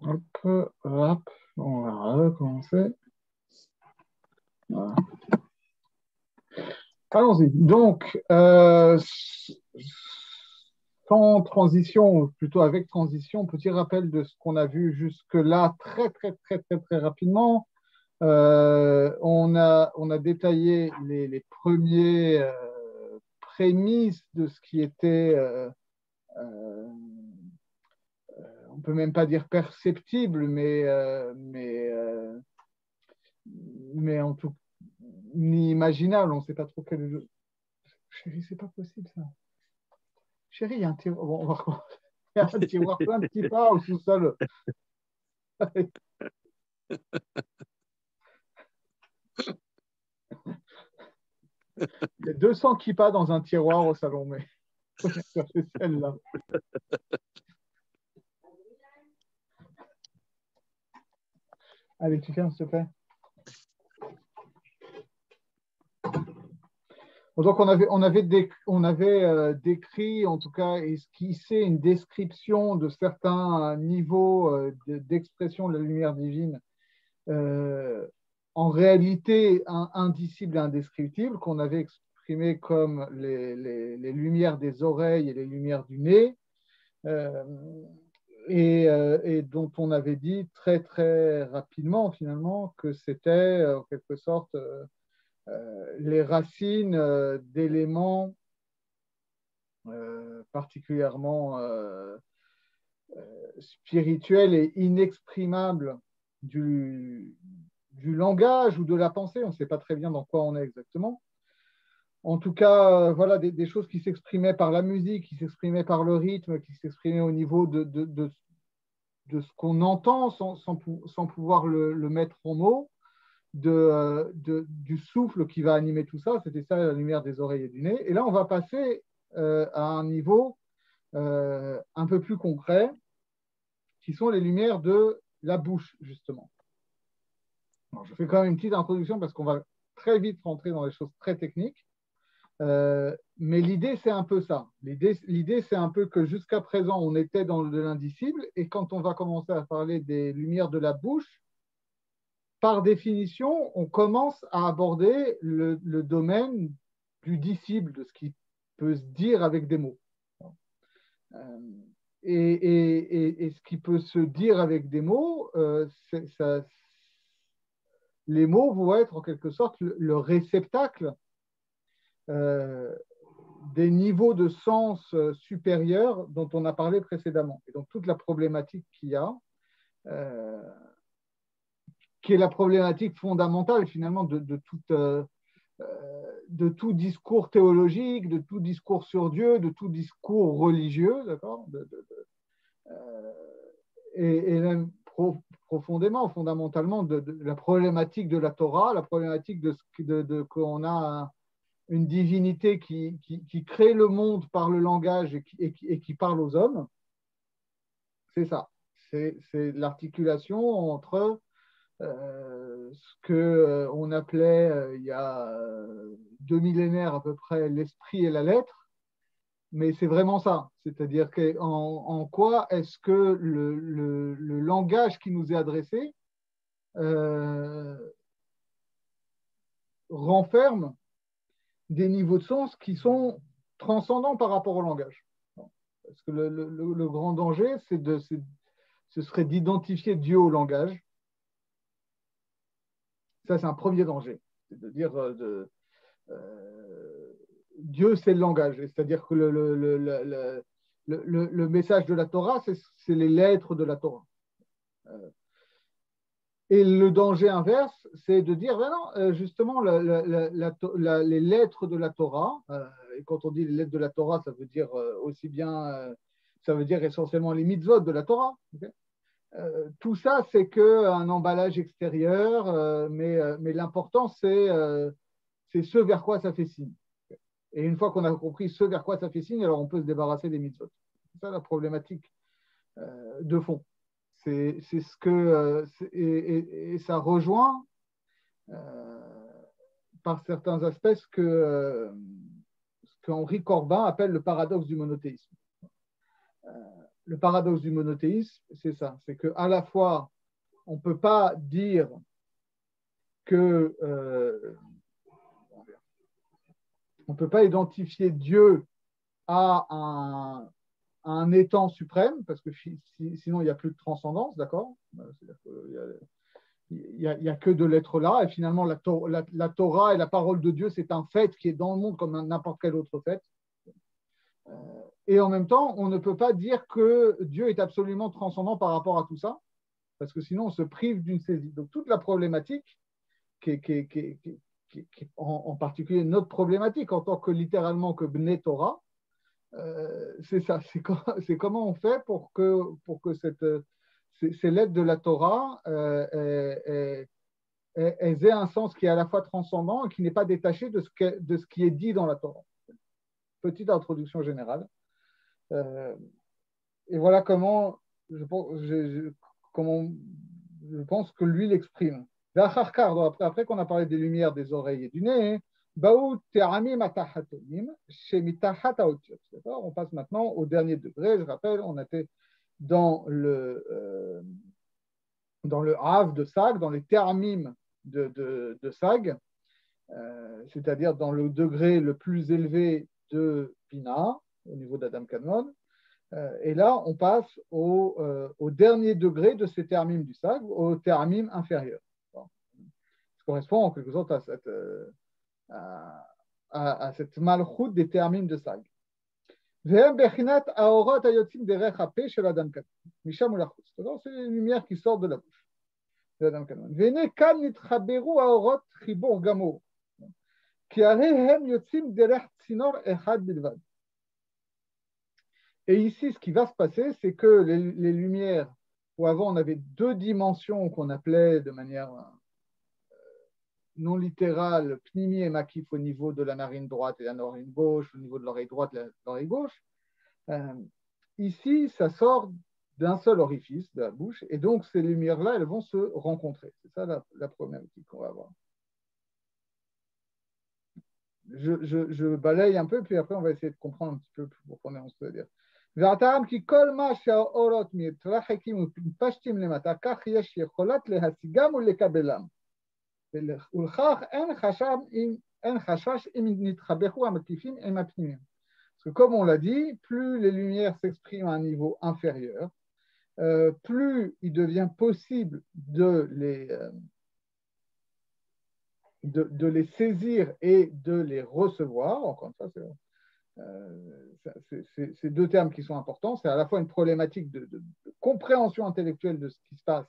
Hop, hop, on va recommencer. Voilà. Allons-y. Donc, sans transition, ou plutôt avec transition, petit rappel de ce qu'on a vu jusque-là, très, très, très, très, très rapidement. On a détaillé les premiers prémices de ce qui était, on ne peut même pas dire perceptible, mais en tout ni imaginable. On ne sait pas trop quel est le... Chérie, c'est pas possible ça. Chérie, il y a un tiroir. Bon, on va recommencer. Il y a un tiroir plein de petits pas au sous-sol. Il y a 200 kippas dans un tiroir au salon, mais il faut bien chercher celle-là. Allez, tu fermes, s'il te plaît. Donc, on avait décrit, en tout cas, esquissé une description de certains niveaux d'expression de la lumière divine, en réalité indicibles et indescriptibles, qu'on avait exprimé comme les lumières des oreilles et les lumières du nez, et dont on avait dit très, très rapidement, finalement, que c'était, en quelque sorte, les racines d'éléments particulièrement spirituels et inexprimables du langage ou de la pensée. On ne sait pas très bien dans quoi on est exactement. En tout cas, voilà, des choses qui s'exprimaient par la musique, qui s'exprimaient par le rythme, qui s'exprimaient au niveau de ce qu'on entend sans pouvoir le mettre en mots, du souffle qui va animer tout ça. C'était ça la lumière des oreilles et du nez. Et là, on va passer à un niveau un peu plus concret, qui sont les lumières de la bouche, justement. Alors, je fais quand même une petite introduction parce qu'on va très vite rentrer dans les choses très techniques. Mais l'idée, c'est un peu ça. L'idée, c'est un peu que jusqu'à présent, on était dans de l'indicible, et quand on va commencer à parler des lumières de la bouche, par définition, on commence à aborder le domaine du disciple, de ce qui peut se dire avec des mots. Euh, et ce qui peut se dire avec des mots, les mots vont être en quelque sorte le réceptacle euh, des niveaux de sens supérieurs dont on a parlé précédemment. Et donc toute la problématique qu'il y a, euh, qui est la problématique fondamentale finalement de tout discours théologique, de tout discours sur Dieu, de tout discours religieux, d'accord, et même fondamentalement, de la problématique de la Torah, la problématique qu'on a une divinité qui crée le monde par le langage et qui parle aux hommes. C'est ça. C'est l'articulation entre ce qu'on appelait il y a 2 millénaires à peu près l'esprit et la lettre, mais c'est vraiment ça. C'est-à-dire en quoi est-ce que le langage qui nous est adressé euh, renferme des niveaux de sens qui sont transcendants par rapport au langage. Parce que le grand danger, ce serait d'identifier Dieu au langage. Ça, c'est un premier danger. C'est de dire Dieu, c'est le langage. C'est-à-dire que le message de la Torah, c'est les lettres de la Torah. Et le danger inverse, c'est de dire, ben non, justement, les lettres de la Torah, et quand on dit les lettres de la Torah, ça veut dire aussi bien, ça veut dire essentiellement les mitzvot de la Torah. Okay, tout ça, c'est qu'un emballage extérieur, mais l'important, c'est ce vers quoi ça fait signe. Et une fois qu'on a compris ce vers quoi ça fait signe, alors on peut se débarrasser des mitzvot. C'est ça la problématique de fond. C'est ce que et ça rejoint par certains aspects ce qu'Henri Corbin appelle le paradoxe du monothéisme. le paradoxe du monothéisme, c'est ça. C'est qu'à la fois, on ne peut pas dire que on ne peut pas identifier Dieu à un étant suprême, parce que sinon il n'y a plus de transcendance, d'accord? Il n'y a que de l'être là, et finalement la Torah et la parole de Dieu, c'est un fait qui est dans le monde comme n'importe quel autre fait. Et en même temps, on ne peut pas dire que Dieu est absolument transcendant par rapport à tout ça, parce que sinon on se prive d'une saisie. Donc toute la problématique, en particulier notre problématique en tant que littéralement que Bnei Torah, c'est ça, c'est comment on fait pour que ces lettres de la Torah elles aient un sens qui est à la fois transcendant et qui n'est pas détaché de ce qui est dit dans la Torah. Petite introduction générale. Et voilà comment je pense que lui l'exprime. Après qu'on a parlé des lumières des oreilles et du nez, on passe maintenant au dernier degré. Je rappelle, on était dans le Hav de Sag, dans les Te'amim de Sag, c'est-à-dire dans le degré le plus élevé de Bina, au niveau d'Adam Kadmon. Et là, on passe au dernier degré de ces Te'amim du Sag, au Te'amim inférieur. Bon. Ça correspond en quelque sorte à cette malchoute des Te'amim de Sag. C'est les lumières qui sortent de la bouche de Adam Kadmon. Et ici, ce qui va se passer, c'est que les lumières, où avant on avait deux dimensions qu'on appelait de manière non littérale, pnimi et makif au niveau de la narine droite et la narine gauche, au niveau de l'oreille droite et de l'oreille gauche. Ici, ça sort d'un seul orifice de la bouche, et donc ces lumières-là, elles vont se rencontrer. C'est ça la problématique qu'on va avoir. Je balaye un peu, puis après on va essayer de comprendre un petit peu plus profondément ce que ça veut dire. והטעם כי כל מה שהאורות מתרחקים ומתפשטים למטה, כך יש יכולת להשיגם ולקבלם. ולכך אין חשש אם נתחבקו המקיפים עם הפנימיים. Parce que comme on l'a dit, plus les lumières s'expriment à un niveau inférieur, plus il devient possible de les saisir et de les recevoir. Encore une fois, c'est deux termes qui sont importants. C'est à la fois une problématique de compréhension intellectuelle de ce qui se passe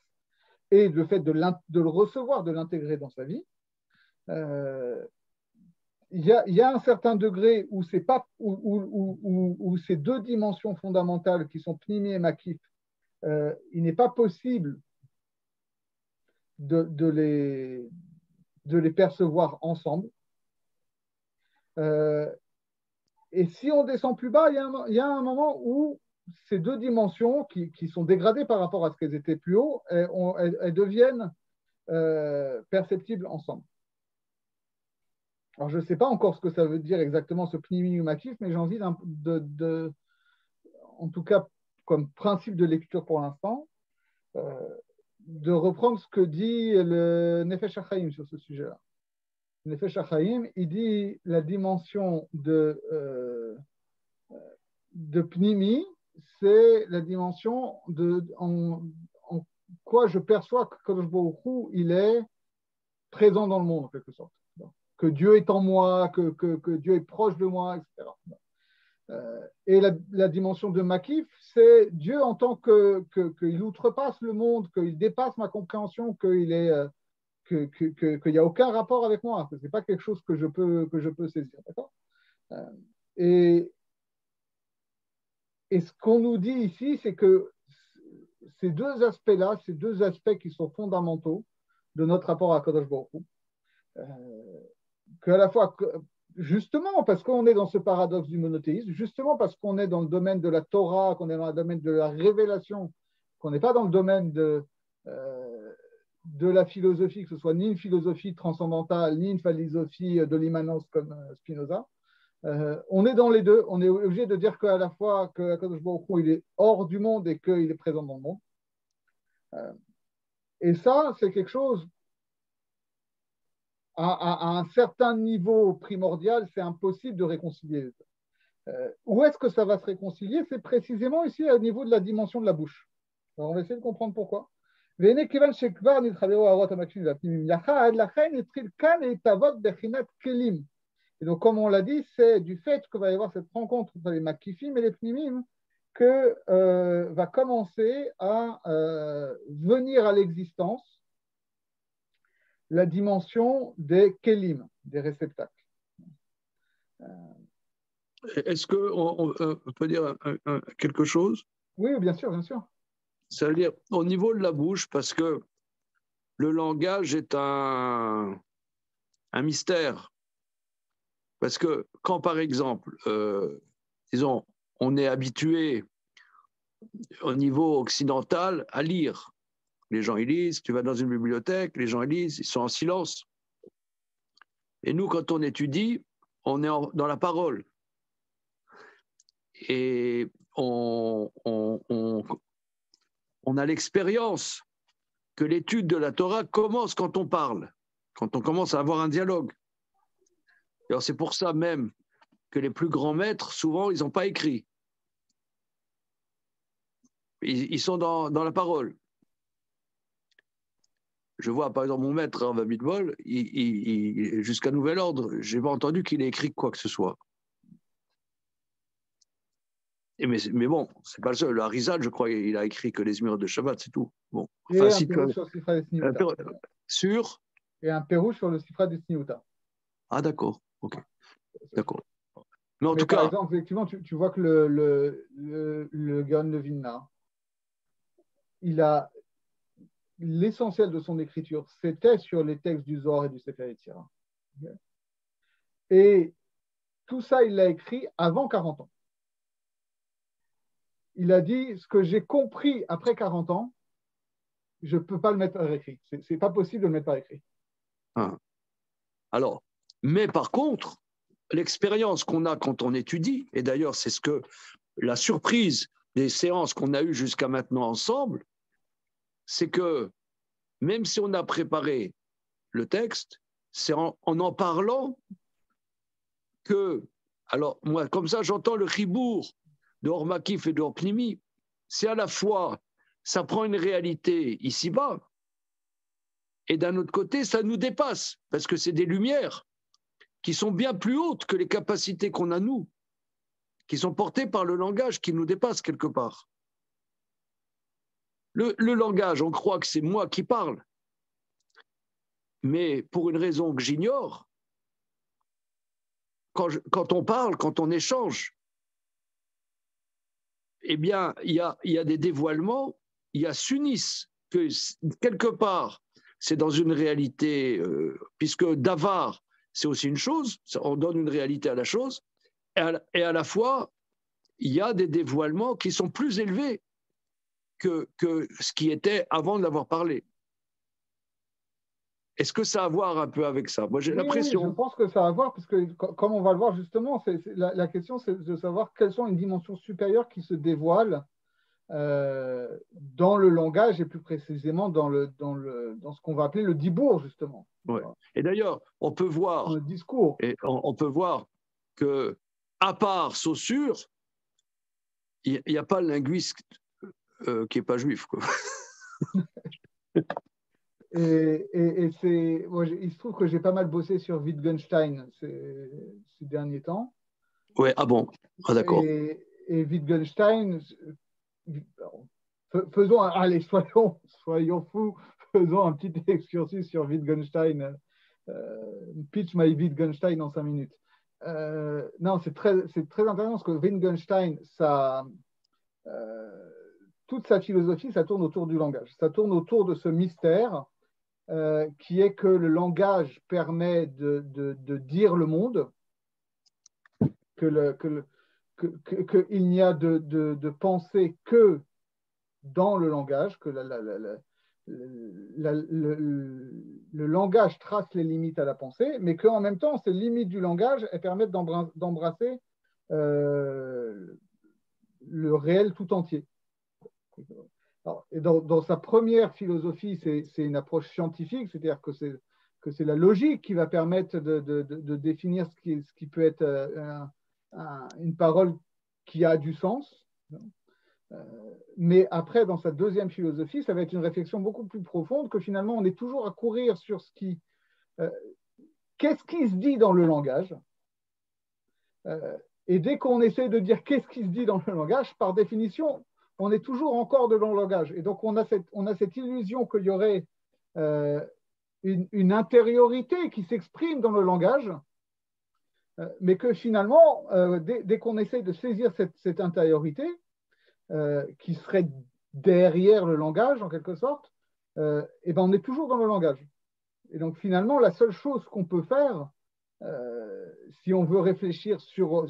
et le fait de le recevoir, de l'intégrer dans sa vie. Il y a un certain degré où ces deux dimensions fondamentales qui sont pnimi et makif, il n'est pas possible de les percevoir ensemble. Et si on descend plus bas, il y a un moment où ces deux dimensions qui sont dégradées par rapport à ce qu'elles étaient plus haut, elles deviennent perceptibles ensemble. Alors, je ne sais pas encore ce que ça veut dire exactement ce pnimi ou makif, mais j'ai envie en tout cas, comme principe de lecture pour l'instant, de reprendre ce que dit le Nefesh HaChaim sur ce sujet-là. Le Nefesh HaChaim, il dit la dimension de pnimi, c'est la dimension en quoi je perçois que Kadosh Baruch Hu, il est présent dans le monde, en quelque sorte. Que Dieu est en moi, que Dieu est proche de moi, etc. Et la dimension de Makif, c'est Dieu en tant qu'il outrepasse le monde, qu'il dépasse ma compréhension, qu'il n'y a aucun rapport avec moi, que ce n'est pas quelque chose que je peux saisir. D'accord ? Et ce qu'on nous dit ici, c'est que ces deux aspects-là, ces deux aspects qui sont fondamentaux de notre rapport à Kadosh Baruch Hu, qu'à la fois, justement parce qu'on est dans ce paradoxe du monothéisme, justement parce qu'on est dans le domaine de la Torah, qu'on est dans le domaine de la révélation, qu'on n'est pas dans le domaine de la philosophie, que ce soit ni une philosophie transcendantale, ni une philosophie de l'immanence comme Spinoza, On est dans les deux. On est obligé de dire qu'à la fois que Akadosh Baruch Hu, il est hors du monde et qu'il est présent dans le monde. Et ça, c'est quelque chose, à un certain niveau primordial, c'est impossible de réconcilier. Où est-ce que ça va se réconcilier? C'est précisément ici au niveau de la dimension de la bouche. Alors, on va essayer de comprendre pourquoi. Et donc, comme on l'a dit, c'est du fait qu'il va y avoir cette rencontre entre les makifim et les pnimim que va commencer à venir à l'existence la dimension des kelim, des réceptacles. Est-ce qu'on peut dire quelque chose? Oui, bien sûr, bien sûr. Ça veut dire au niveau de la bouche, parce que le langage est un mystère. Parce que quand, par exemple, disons, on est habitué au niveau occidental à lire. Les gens ils lisent, tu vas dans une bibliothèque, les gens ils lisent, ils sont en silence. Et nous, quand on étudie, on est dans la parole. Et on a l'expérience que l'étude de la Torah commence quand on parle, quand on commence à avoir un dialogue. Alors c'est pour ça même que les plus grands maîtres, souvent, ils n'ont pas écrit. Ils sont dans la parole. Je vois, par exemple, mon maître, Rav Abitbol, jusqu'à nouvel ordre, je n'ai pas entendu qu'il ait écrit quoi que ce soit. Mais bon, c'est pas le seul. Le Harizal, je crois, il a écrit que les Zmirot de Shabbat, c'est tout. Bon. Enfin, et un pérouche sur le Sifra des Sniuta. Sur Et un pérouche sur le Sifra des Sniuta. Ah, d'accord. Ok. D'accord. Mais en tout par cas. exemple, effectivement, tu vois que le Gaon de Vilna, il a l'essentiel de son écriture, c'était sur les textes du Zohar et du Sefer Yetzirah. Et tout ça, il l'a écrit avant 40 ans. Il a dit, ce que j'ai compris après 40 ans, je ne peux pas le mettre par écrit. Ce n'est pas possible de le mettre par écrit. Ah. Alors, mais par contre, l'expérience qu'on a quand on étudie, et d'ailleurs c'est ce que la surprise des séances qu'on a eues jusqu'à maintenant ensemble, c'est que même si on a préparé le texte, c'est en parlant que, alors moi comme ça j'entends le ribour de Ormakif et de Orpnimi, c'est à la fois, ça prend une réalité ici-bas, et d'un autre côté ça nous dépasse, parce que c'est des lumières qui sont bien plus hautes que les capacités qu'on a nous, qui sont portées par le langage qui nous dépasse quelque part. Le langage, on croit que c'est moi qui parle, mais pour une raison que j'ignore, quand on parle, quand on échange, eh bien, il y a des dévoilements, il y a Sunis, que quelque part, c'est dans une réalité, puisque Davar, c'est aussi une chose, on donne une réalité à la chose, et à la fois, il y a des dévoilements qui sont plus élevés que ce qui était avant de l'avoir parlé. Est-ce que ça a à voir un peu avec ça? Moi, j'ai l'impression. Oui, je pense que ça a à voir, parce que comme on va le voir justement, la question, c'est de savoir quelles sont les dimensions supérieures qui se dévoilent dans le langage, et plus précisément dans ce qu'on va appeler le dibour, justement. Ouais. Et d'ailleurs, on peut voir, le discours. Et on peut voir que, à part Saussure, il n'y a pas le linguiste qui n'est pas juif, quoi. Moi, il se trouve que j'ai pas mal bossé sur Wittgenstein ces derniers temps. Ouais, ah bon, ah d'accord. Et Wittgenstein, allez, soyons fous, faisons un petit excursus sur Wittgenstein. Pitch my Wittgenstein en 5 minutes. Non, c'est très intéressant parce que Wittgenstein, toute sa philosophie, ça tourne autour du langage. Ça tourne autour de ce mystère qui est que le langage permet de dire le monde, qu'il n'y a de pensée que dans le langage, que le langage trace les limites à la pensée, mais qu'en même temps, ces limites du langage, elles permettent d'embrasser le réel tout entier. Alors, et dans sa première philosophie, c'est une approche scientifique, c'est-à-dire que c'est la logique qui va permettre de définir ce qui peut être une parole qui a du sens. Mais après, dans sa deuxième philosophie, ça va être une réflexion beaucoup plus profonde, que finalement, on est toujours à courir sur qu'est-ce qui se dit dans le langage. Et dès qu'on essaie de dire qu'est-ce qui se dit dans le langage, par définition, on est toujours encore dans le langage. Et donc, on a cette illusion qu'il y aurait une intériorité qui s'exprime dans le langage, mais que finalement, dès qu'on essaie de saisir cette intériorité, qui serait derrière le langage, en quelque sorte, et ben on est toujours dans le langage. Et donc, finalement, la seule chose qu'on peut faire, si on veut réfléchir sur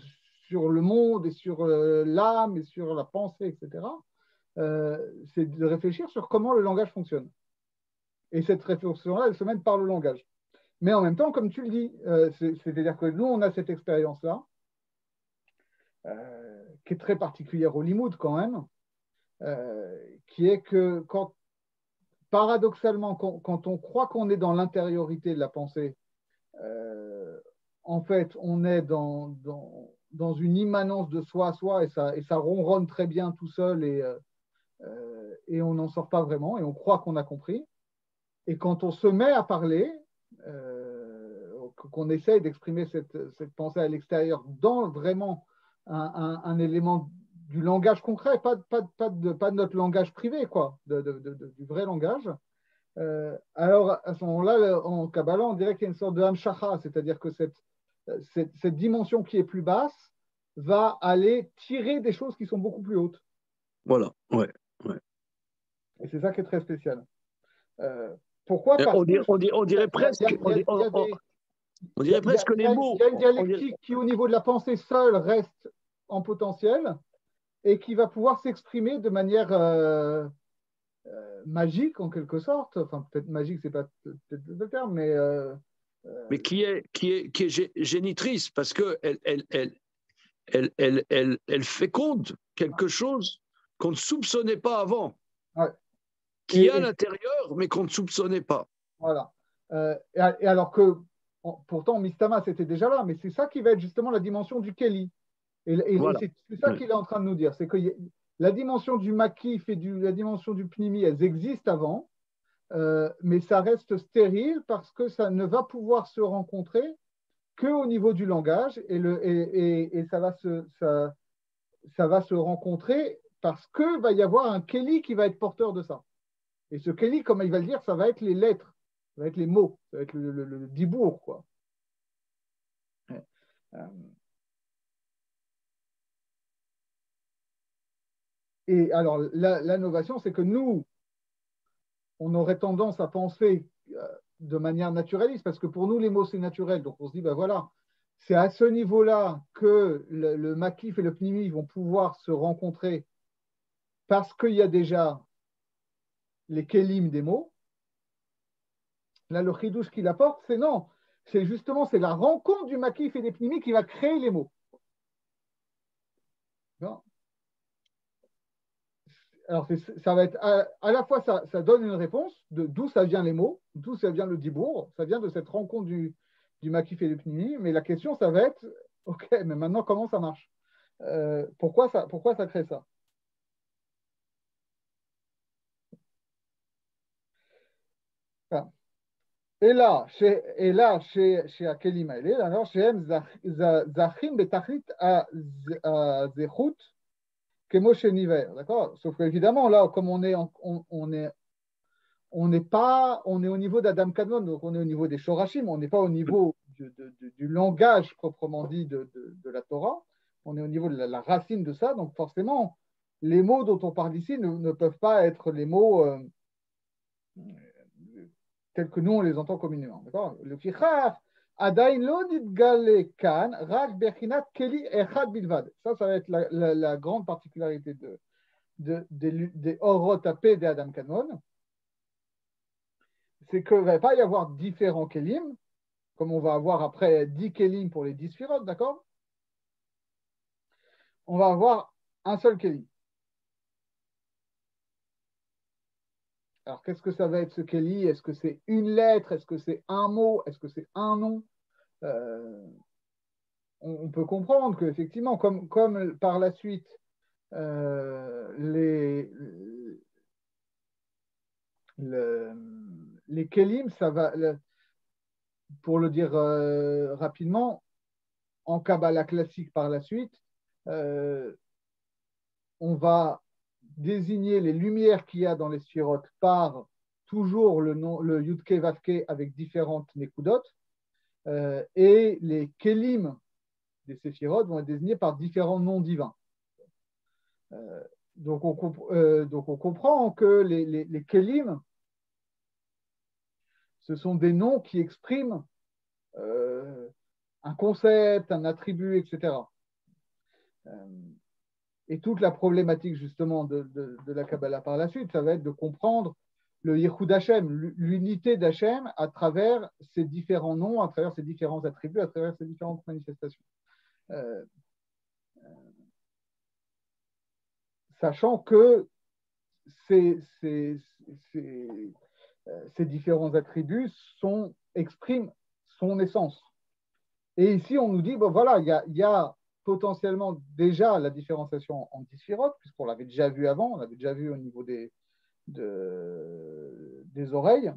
le monde et sur l'âme et sur la pensée, etc., c'est de réfléchir sur comment le langage fonctionne. Et cette réflexion-là, elle se mène par le langage. Mais en même temps, comme tu le dis, c'est-à-dire que nous, on a cette expérience-là, qui est très particulière au Limoud quand même, qui est que paradoxalement, quand on croit qu'on est dans l'intériorité de la pensée, en fait, on est dans une immanence de soi à soi et ça ronronne très bien tout seul et on n'en sort pas vraiment et on croit qu'on a compris. Et quand on se met à parler, qu'on essaye d'exprimer cette pensée à l'extérieur dans vraiment un élément du langage concret, pas de notre langage privé, quoi, du vrai langage. Alors, à ce moment-là, en Kabbalah, on dirait qu'il y a une sorte de hamshacha, c'est-à-dire que cette dimension qui est plus basse va aller tirer des choses qui sont beaucoup plus hautes. Voilà, ouais. Et c'est ça qui est très spécial. Pourquoi ? Parce on dirait presque, on dirait presque les mots. Il y a une dialectique qui, au niveau de la pensée seule, reste en potentiel et qui va pouvoir s'exprimer de manière magique, en quelque sorte. Enfin, peut-être magique, c'est pas peut-être le terme, mais qui est génitrice, parce qu'elle elle féconde quelque chose qu'on ne soupçonnait pas avant, ouais. qui est à l'intérieur, mais qu'on ne soupçonnait pas. Voilà. Et alors que, pourtant, Mistama, c'était déjà là, mais c'est ça qui va être justement la dimension du Keli. Et Voilà. c'est ça qu'il est en train de nous dire, c'est que la dimension du Makif et la dimension du Pnimi, elles existent avant, mais ça reste stérile parce que ça ne va pouvoir se rencontrer qu'au niveau du langage et ça va se rencontrer parce qu'il va y avoir un Keli qui va être porteur de ça. Et ce Keli, comme il va le dire, ça va être les lettres, ça va être les mots, ça va être le dibour, quoi. Et alors, l'innovation, c'est que nous, on aurait tendance à penser de manière naturaliste, parce que pour nous, les mots, c'est naturel. Donc, on se dit, ben voilà, c'est à ce niveau-là que le makif et le pnimi vont pouvoir se rencontrer parce qu'il y a déjà les kelim des mots. Là, le chidouche qu'il apporte, c'est non. C'est justement, c'est la rencontre du makif et des pnimi qui va créer les mots. Non. Alors, ça va être à la fois, ça donne une réponse de d'où ça vient les mots, d'où ça vient le dibour, ça vient de cette rencontre du makif et du pnimi, mais la question, ça va être, ok, mais maintenant, comment ça marche? Pourquoi ça crée ça? Enfin, et là, chez Akelim Haïlé, alors, chez M, Zachim Betachlit à Zechut, Kemo chez Niver, d'accord? Sauf qu'évidemment, là, comme on est au niveau d'Adam Kadmon, donc on est au niveau des Shorashim, on n'est pas au niveau du langage proprement dit de la Torah, on est au niveau de la racine de ça, donc forcément, les mots dont on parle ici ne peuvent pas être les mots tels que nous on les entend communément. D'accord? Le fichar, Adain lo nitgale kan, rak bechinat keli echad bilvad. Ça va être la grande particularité des orot apé de Adam Kadmon. c'est qu'il ne va pas y avoir différents kélim, comme on va avoir après 10 kélim pour les 10 sphirotes, d'accord? On va avoir un seul kélim. Alors, qu'est-ce que ça va être ce kéli? Est-ce que c'est une lettre? Est-ce que c'est un mot? Est-ce que c'est un nom? Euh, on peut comprendre qu'effectivement, comme par la suite, le, les kélim, ça va, pour le dire rapidement, en Kabbalah classique par la suite, euh, on va désigner les lumières qu'il y a dans les sphirotes par toujours le nom, le Yudke Vavke avec différentes Nekudot, et les Kélim des séphirotes vont être désignés par différents noms divins. Donc on comprend que les Kélim, ce sont des noms qui expriment un concept, un attribut, etc. Et toute la problématique justement de la Kabbalah par la suite, ça va être de comprendre le Yichud Hashem, l'unité d'Hashem à travers ses différents noms, à travers ses différents attributs, à travers ses différentes manifestations. Sachant que ces différents attributs expriment son essence. Et ici, on nous dit, bon voilà, il y a potentiellement déjà la différenciation en 10 sphirotes, puisqu'on l'avait déjà vu avant, on l'avait déjà vu au niveau des oreilles.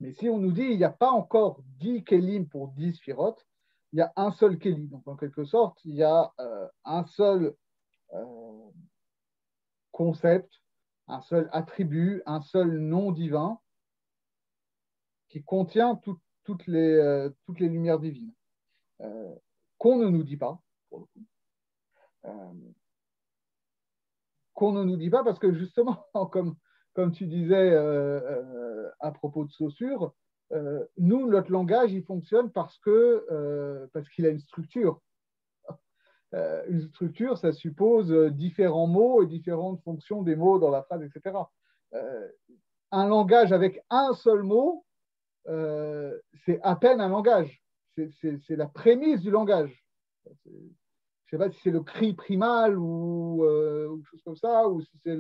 Mais si on nous dit il n'y a pas encore 10 kélim pour 10 sphirotes, il y a un seul kéli. Donc, en quelque sorte, il y a un seul concept, un seul attribut, un seul nom divin qui contient toutes les lumières divines, qu'on ne nous dit pas, pour le coup. Qu'on ne nous dit pas parce que justement, comme tu disais à propos de Saussure, nous, notre langage, il fonctionne parce qu'il a une structure. Une structure, ça suppose différents mots et différentes fonctions des mots dans la phrase, etc. Un langage avec un seul mot, c'est à peine un langage. C'est la prémisse du langage. Je ne sais pas si c'est le cri primal ou quelque chose comme ça, ou si c'est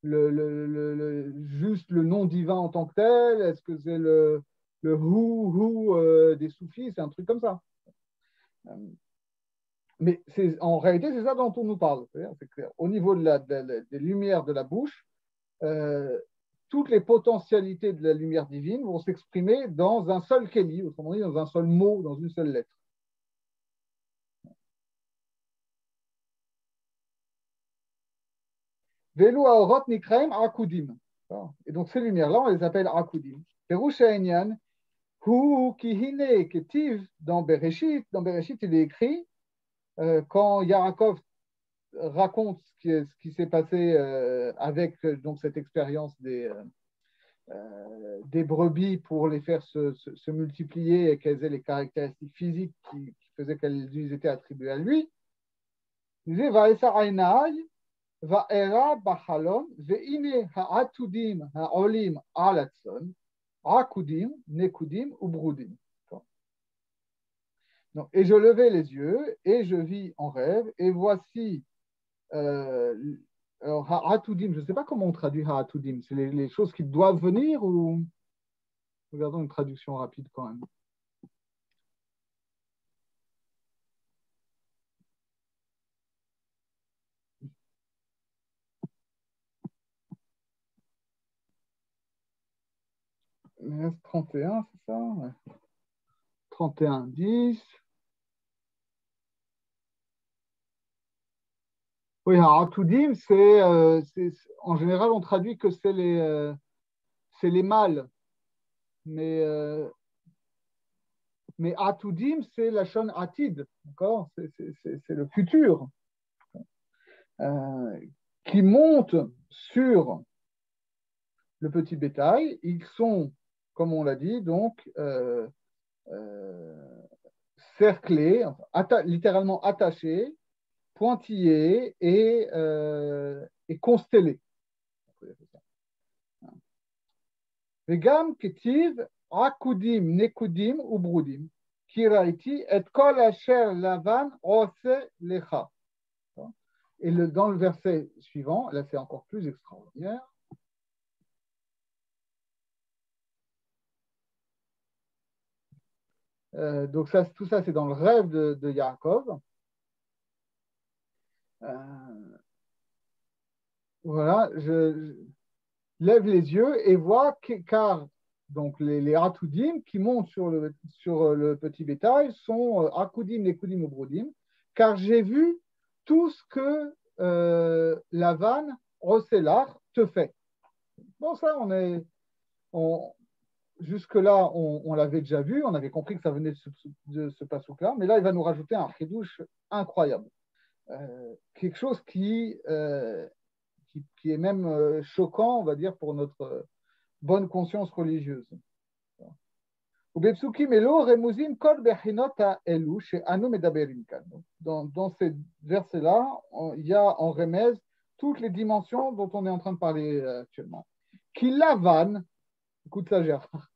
juste le nom divin en tant que tel. Est-ce que c'est le hu des soufis? C'est un truc comme ça. Mais en réalité, c'est ça dont on nous parle. C'est clair. Au niveau des lumières de la bouche, toutes les potentialités de la lumière divine vont s'exprimer dans un seul kéli, autrement dit, dans un seul mot, dans une seule lettre. Velu aorot nikraim akudim. Et donc ces lumières-là, on les appelle akudim. Perush ha'inyan hu ki hine ketiv dans Bereshit. Dans Bereshit, il est écrit quand Yaakov raconte ce qui s'est passé avec donc cette expérience des brebis pour les faire se multiplier et qu'elles aient les caractéristiques physiques qui faisaient qu'elles lui étaient attribuées à lui. Il disait Vaesa Ainai Vaera Bachalon Veine Ha'atudim Ha'olim Alatson Akudim Nekudim Ubrudim. Donc, et je levai les yeux et je vis en rêve et voici alors, Ha'atudim, je ne sais pas comment on traduit Ha'atudim. C'est les choses qui doivent venir ou. Regardons une traduction rapide quand même. Mais 31, c'est ça? Ouais. 31, 10. Oui, Ha'atudim, en général, on traduit que c'est les mâles. Mais Atudim, c'est la shon Atid, d'accord? C'est le futur qui monte sur le petit bétail. Ils sont, comme on l'a dit, donc cerclés, littéralement attachés, pointillés et constellés. Vegam ketiv akudim nekudim ubrudim. Kiraiti et kol asher lavan ose lecha. Et dans le verset suivant, là c'est encore plus extraordinaire. Donc ça, tout ça, c'est dans le rêve de Yaakov. Voilà, je lève les yeux et vois car donc les Hatoudim qui montent sur le petit bétail sont Akoudim, Nekudim ou Brodim, car j'ai vu tout ce que Lavan, Roselar, te fait. Bon, ça, jusque-là, on l'avait déjà vu, on avait compris que ça venait de ce pasouk-là, mais là, il va nous rajouter un chidouche incroyable. Quelque chose qui est même choquant, on va dire, pour notre bonne conscience religieuse. Dans ces versets-là, il y a en remèze toutes les dimensions dont on est en train de parler actuellement. Qui lavan, écoute ça Gérard,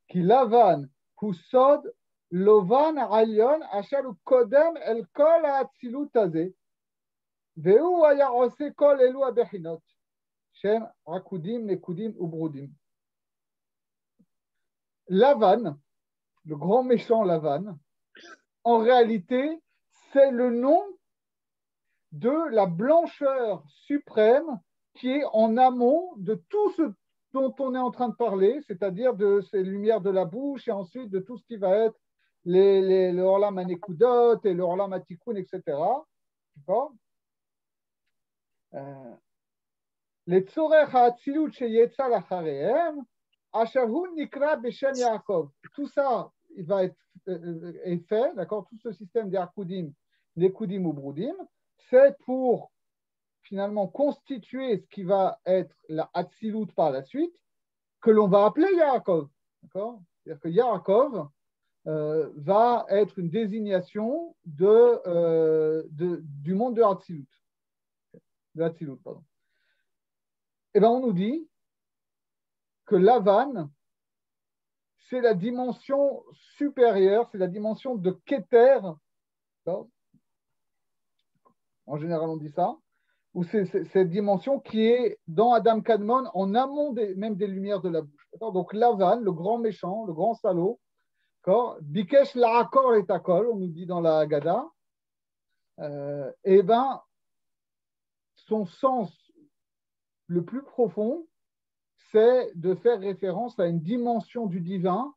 qui lavan, husod, lovan alyon, asher kodem el kol ha'atzilut hazeh, והוא היה עושה כל אלו הבחינות, שהם עקודים, נקודים וברודים. Lavan, le grand méchant Lavan, en réalité, c'est le nom de la blancheur suprême qui est en amont de tout ce dont on est en train de parler, c'est-à-dire de ces lumières de la bouche et ensuite de tout ce qui va être le Orlam Anekudot et le Orlam Atikoun, etc. D'accord? לצורך האצילות שיצא לאחריהם, אשר הוא נקרא בשם יעקב. Tout ça, il va être fait, d'accord? Tout ce système d'Arkudim, d'Ekudim ou Broudim, c'est pour finalement constituer ce qui va être la Hatzilut par la suite, que l'on va appeler Yaakov, d'accord? C'est-à-dire que Yaakov va être une désignation du monde de Hatzilut. De Hatzilut, pardon. Eh bien, on nous dit que Lavan, c'est la dimension supérieure, c'est la dimension de Keter. En général, on dit ça. Ou c'est cette dimension qui est dans Adam Kadmon, en amont même des lumières de la bouche. Donc Lavan, le grand méchant, le grand salaud, Bikesh La'akor et Takol, on nous dit dans la Haggadah, eh bien, son sens le plus profond, c'est de faire référence à une dimension du divin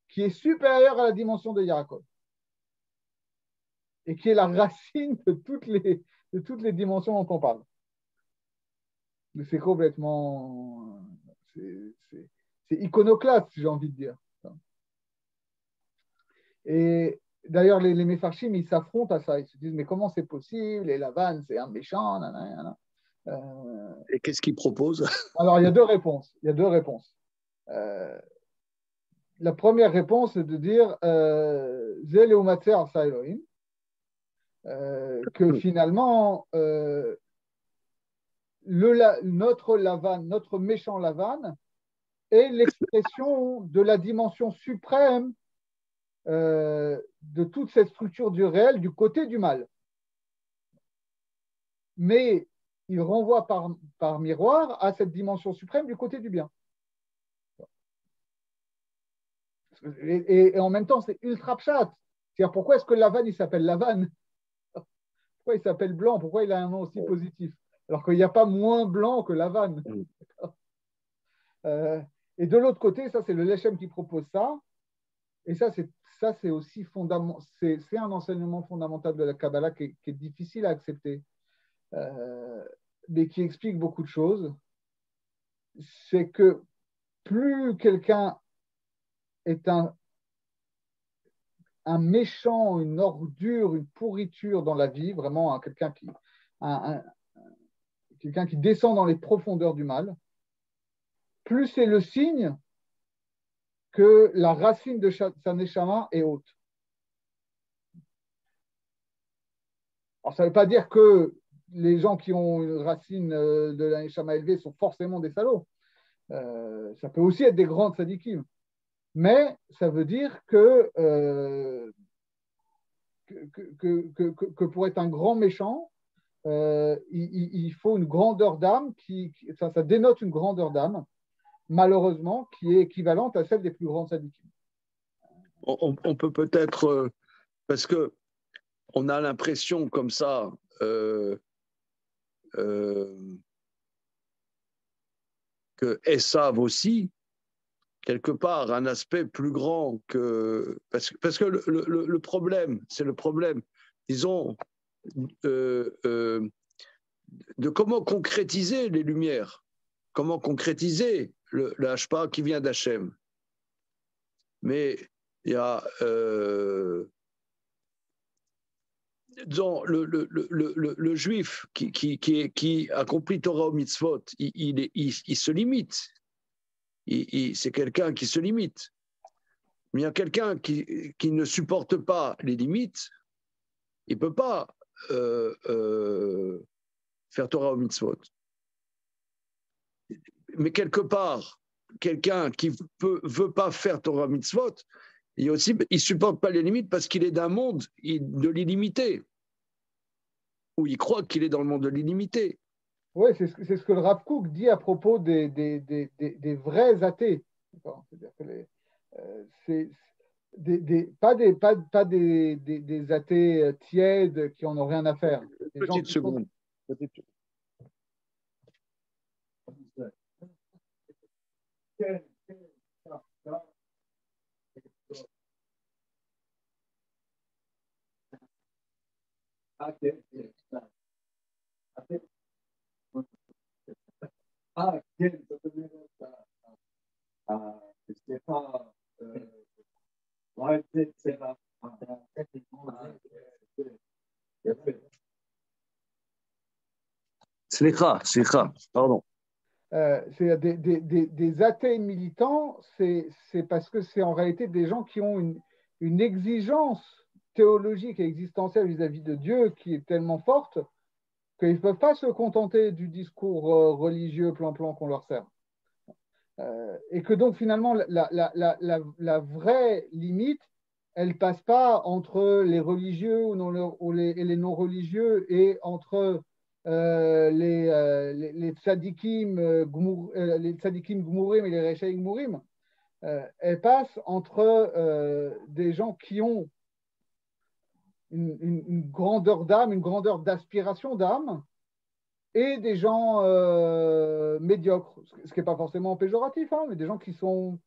qui est supérieure à la dimension de Yaakov et qui est la racine de toutes les dimensions dont on parle. Mais c'est complètement... C'est iconoclaste, j'ai envie de dire. Et d'ailleurs, les Mefarshim, ils s'affrontent à ça. Ils se disent, mais comment c'est possible? Et Lavan, c'est un méchant. Nanana. Et qu'est-ce qu'il propose? Alors, il y a deux réponses. La première réponse, c'est de dire Zé Leumatser Arsa Elohim, que finalement, notre Lavan, notre méchant Lavan, est l'expression de la dimension suprême de toute cette structure du réel du côté du mal. Mais il renvoie par miroir à cette dimension suprême du côté du bien. Et en même temps, c'est ultra pchat. C'est-à-dire, pourquoi est-ce que Lavan, il s'appelle Lavan? Pourquoi il s'appelle blanc? Pourquoi il a un nom aussi positif? Alors qu'il n'y a pas moins blanc que Lavan. Et de l'autre côté, ça, c'est le Lechem qui propose ça. Et ça, c'est aussi fondamental. C'est un enseignement fondamental de la Kabbalah qui est difficile à accepter, mais qui explique beaucoup de choses. C'est que plus quelqu'un est un méchant, une ordure, une pourriture dans la vie, vraiment quelqu'un qui descend dans les profondeurs du mal, plus c'est le signe que la racine de sa neshama est haute. Alors, ça ne veut pas dire que les gens qui ont une racine de la neshama élevée sont forcément des salauds, Ça peut aussi être des grands tzadikim. Mais ça veut dire que, que pour être un grand méchant, il faut une grandeur d'âme, ça dénote une grandeur d'âme, malheureusement, qui est équivalente à celle des plus grands tzadikim. On peut peut-être, parce que on a l'impression comme ça, que Esav aussi, quelque part, un aspect plus grand que... Parce que le problème, c'est le problème, disons, de comment concrétiser les lumières, comment concrétiser le hashpa qui vient d'Hachem. Mais il y a... disons, le juif qui accomplit Torah ou mitzvot, il se limite. C'est quelqu'un qui se limite. Mais il y a quelqu'un qui ne supporte pas les limites, il ne peut pas faire Torah ou mitzvot. Mais quelque part, quelqu'un qui ne veut pas faire Torah mitzvot, il ne supporte pas les limites parce qu'il est d'un monde de l'illimité, ou il croit qu'il est dans le monde de l'illimité. Oui, c'est ce que le Rav Kook dit à propos des vrais athées. C'est-à-dire que pas des athées tièdes qui n'en ont rien à faire. Petite seconde. Slicha, pardon. C'est des athées militants, c'est parce que c'est en réalité des gens qui ont une exigence théologique et existentielle vis-à-vis de Dieu qui est tellement forte qu'ils ne peuvent pas se contenter du discours religieux plan-plan qu'on leur sert. Et que donc finalement, la vraie limite, elle ne passe pas entre les religieux et les non-religieux et entre les tzadikim gmourim et les rechaim gmourim. Elle passe entre des gens qui ont une grandeur d'âme, une grandeur d'aspiration d'âme, et des gens médiocres, ce qui n'est pas forcément péjoratif, hein, mais des gens qui sont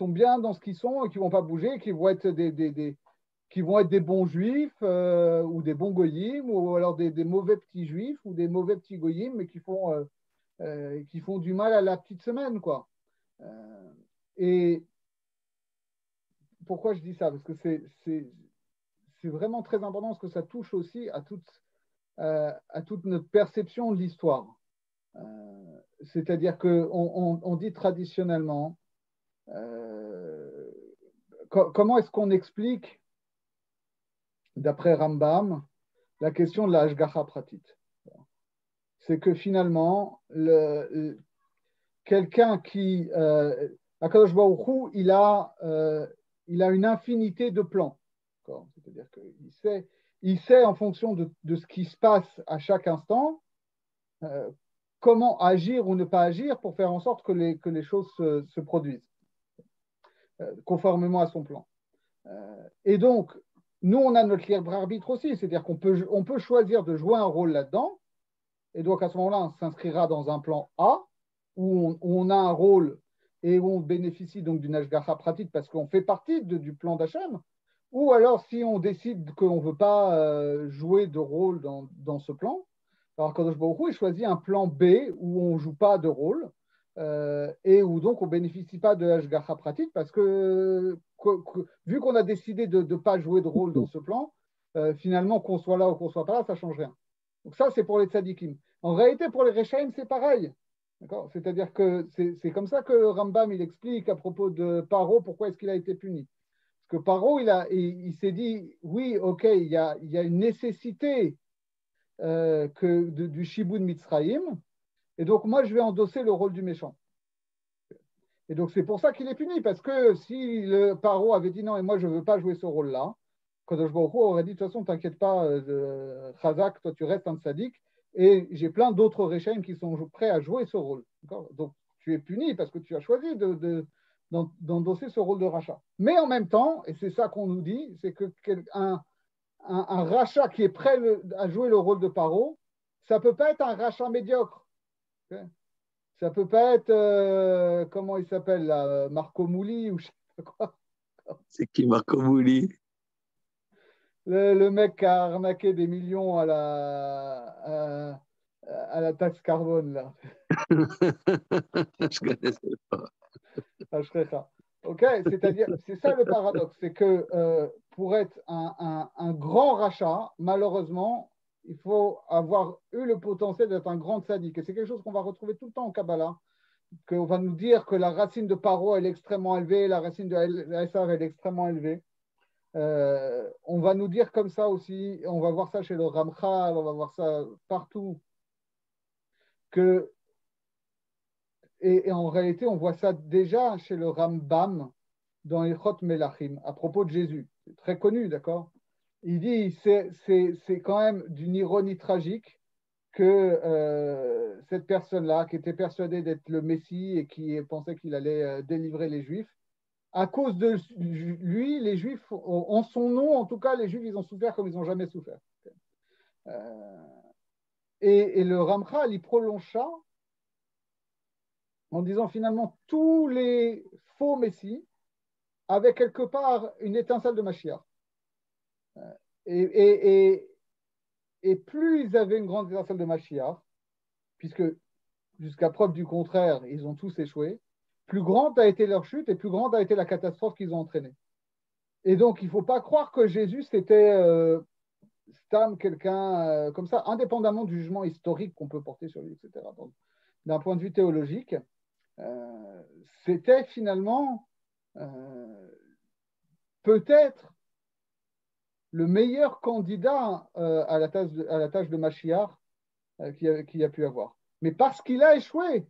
bien dans ce qu'ils sont et qui ne vont pas bouger, qui vont être qui vont être des bons juifs ou des bons goyim, ou alors des mauvais petits juifs ou des mauvais petits goyim, mais qui font du mal à la petite semaine, quoi. Et pourquoi je dis ça? Parce que c'est vraiment très important, parce que ça touche aussi à toute notre perception de l'histoire. C'est-à-dire qu'on dit traditionnellement, comment est-ce qu'on explique, d'après Rambam, la question de la Hashgacha Pratit? C'est que finalement, quelqu'un qui... Akadosh Baruch Hu, il a une infinité de plans. C'est-à-dire qu'il sait en fonction de ce qui se passe à chaque instant, comment agir ou ne pas agir pour faire en sorte que les choses se produisent conformément à son plan. Et donc, nous, on a notre libre arbitre aussi, c'est-à-dire qu'on peut choisir de jouer un rôle là-dedans, et donc à ce moment-là, on s'inscrira dans un plan A, où on a un rôle et où on bénéficie donc d'une Hashgacha Pratit parce qu'on fait partie du plan d'Hachem, ou alors si on décide qu'on ne veut pas jouer de rôle dans ce plan, alors Kadosh Baruch Hu, il choisit un plan B où on ne joue pas de rôle et où donc on ne bénéficie pas de Hashgacha Pratit parce que vu qu'on a décidé de ne pas jouer de rôle dans ce plan, finalement qu'on soit là ou qu'on ne soit pas là, ça ne change rien. Donc ça, c'est pour les tzadikim. En réalité, pour les Rechaim, c'est pareil. C'est-à-dire que c'est comme ça que Rambam il explique à propos de Paro pourquoi est-ce qu'il a été puni. Parce que Paro, il s'est dit, oui, ok, il y a une nécessité du Shibud Mitzrayim, et donc moi, je vais endosser le rôle du méchant. Et donc, c'est pour ça qu'il est puni, parce que si le Paro avait dit non, et moi, je ne veux pas jouer ce rôle-là, Kadosh Baruch Hu aurait dit, de toute façon, t'inquiète pas, Chazak, toi, tu restes un sadique, et j'ai plein d'autres Réchaim qui sont prêts à jouer ce rôle. Donc, tu es puni parce que tu as choisi d'endosser ce rôle de rachat. Mais en même temps, et c'est ça qu'on nous dit, c'est qu'un un rachat qui est prêt à jouer le rôle de Paro, ça ne peut pas être un rachat médiocre. Okay, ça ne peut pas être, comment il s'appelle là, Marco Mouli ou je sais pas quoi. C'est qui Marco Mouli? Le mec qui a arnaqué des millions à la taxe carbone, là. Je ne connaissais pas. Ok, c'est-à-dire, c'est ça le paradoxe, c'est que pour être un grand rachat, malheureusement, il faut avoir eu le potentiel d'être un grand sadique. Et c'est quelque chose qu'on va retrouver tout le temps en Kabbalah, qu'on va nous dire que la racine de Paro, elle est extrêmement élevée, la racine de Esav, elle est extrêmement élevée. On va nous dire comme ça aussi, on va voir ça chez le Ramchal, on va voir ça partout, que, et en réalité, on voit ça déjà chez le Rambam dans Ilchot Melachim, à propos de Jésus. C'est très connu, d'accord? Il dit, c'est quand même d'une ironie tragique que cette personne-là, qui était persuadée d'être le Messie et qui pensait qu'il allait délivrer les Juifs, à cause de lui, les Juifs, en son nom, en tout cas, les Juifs, ils ont souffert comme ils n'ont jamais souffert. Et le Ramchal, il prolonge ça en disant finalement tous les faux Messies avaient quelque part une étincelle de Mashiach. Et plus ils avaient une grande étincelle de Mashiach, puisque jusqu'à preuve du contraire, ils ont tous échoué, plus grande a été leur chute et plus grande a été la catastrophe qu'ils ont entraînée. Et donc, il ne faut pas croire que Jésus, c'était Stam, quelqu'un comme ça, indépendamment du jugement historique qu'on peut porter sur lui, etc. Donc, d'un point de vue théologique, c'était finalement peut-être le meilleur candidat à la tâche de Mashiach qu'il a pu avoir. Mais parce qu'il a échoué,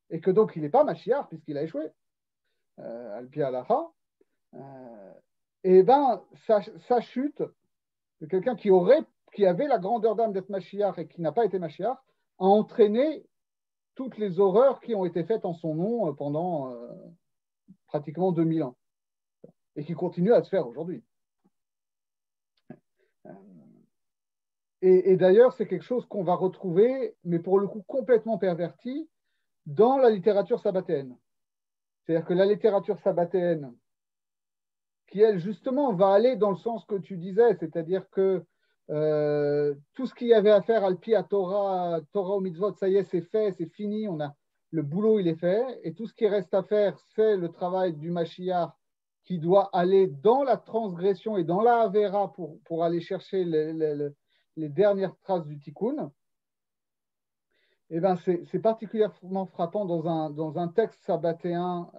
et que donc il n'est pas Mashiach puisqu'il a échoué, Al-Pi Halacha, et ben sa chute de quelqu'un qui avait la grandeur d'âme d'être Mashiach et qui n'a pas été Mashiach, a entraîné toutes les horreurs qui ont été faites en son nom pendant pratiquement 2000 ans et qui continuent à se faire aujourd'hui. Et d'ailleurs, c'est quelque chose qu'on va retrouver, mais pour le coup complètement perverti, dans la littérature sabbatéenne. C'est-à-dire que la littérature sabbatéenne, qui elle justement va aller dans le sens que tu disais, c'est-à-dire que tout ce qu'il y avait à faire al-pi à Torah au mitzvot, ça y est, c'est fait, c'est fini, le boulot il est fait, et tout ce qui reste à faire, c'est le travail du Mashiach qui doit aller dans la transgression et dans la Avera pour aller chercher les dernières traces du tikkun. Eh ben, c'est particulièrement frappant dans un texte sabbatéen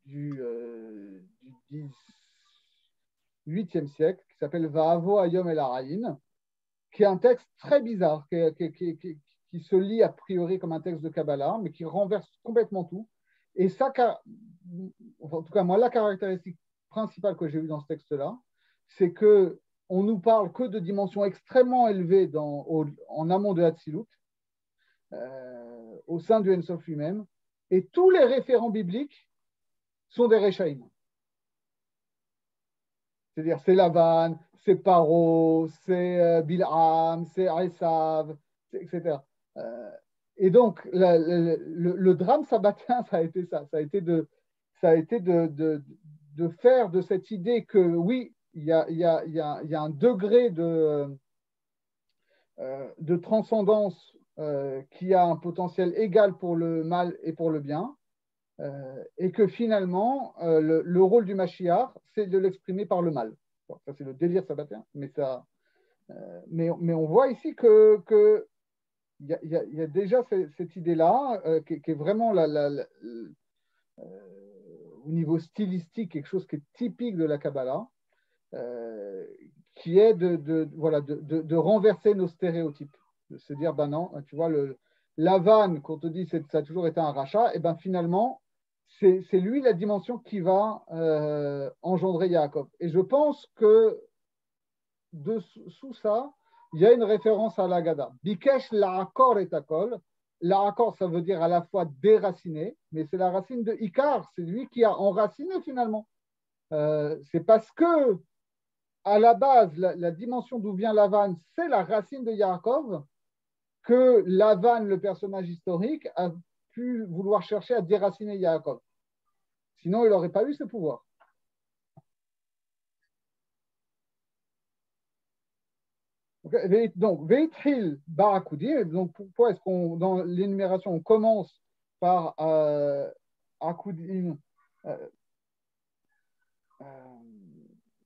du 8e siècle, qui s'appelle Va'avo Hayom El Harayin, qui est un texte très bizarre, qui se lit a priori comme un texte de Kabbalah, mais qui renverse complètement tout. Et ça, en tout cas, moi, la caractéristique principale que j'ai vue dans ce texte-là, c'est qu'on nous parle que de dimensions extrêmement élevées en amont de Hatzilut, au sein du Ein Sof lui-même, et tous les référents bibliques sont des Rechaïm. C'est-à-dire, c'est Lavan, c'est Paro, c'est Bilham, c'est Esav, etc. Et donc, le drame sabbatin, ça a été ça. Ça a été de faire de cette idée que, oui, il y a un degré de transcendance qui a un potentiel égal pour le mal et pour le bien, et que finalement, le rôle du Mashiach, c'est de l'exprimer par le mal. Bon, ça, c'est le délire sabbatin, mais on voit ici que il y a déjà cette idée-là qui est vraiment au niveau stylistique quelque chose qui est typique de la Kabbalah, qui est de renverser nos stéréotypes, de se dire, ben non, tu vois, la vanne, quand on te dit ça a toujours été un rachat, et ben finalement, c'est lui la dimension qui va engendrer Yaakov. Et je pense que sous ça, il y a une référence à l'Agada. Bikesh la'akor et akol. La'akor, ça veut dire à la fois déraciner, mais c'est la racine de Ikar, c'est lui qui a enraciné finalement. C'est parce que, à la base, la dimension d'où vient Lavan, c'est la racine de Yaakov, que Lavan, le personnage historique, a pu vouloir chercher à déraciner Yaakov. Sinon, il n'aurait pas eu ce pouvoir. Donc, Veithil Barakoudim, donc pourquoi est-ce qu'on, dans l'énumération, on commence par Akoudim,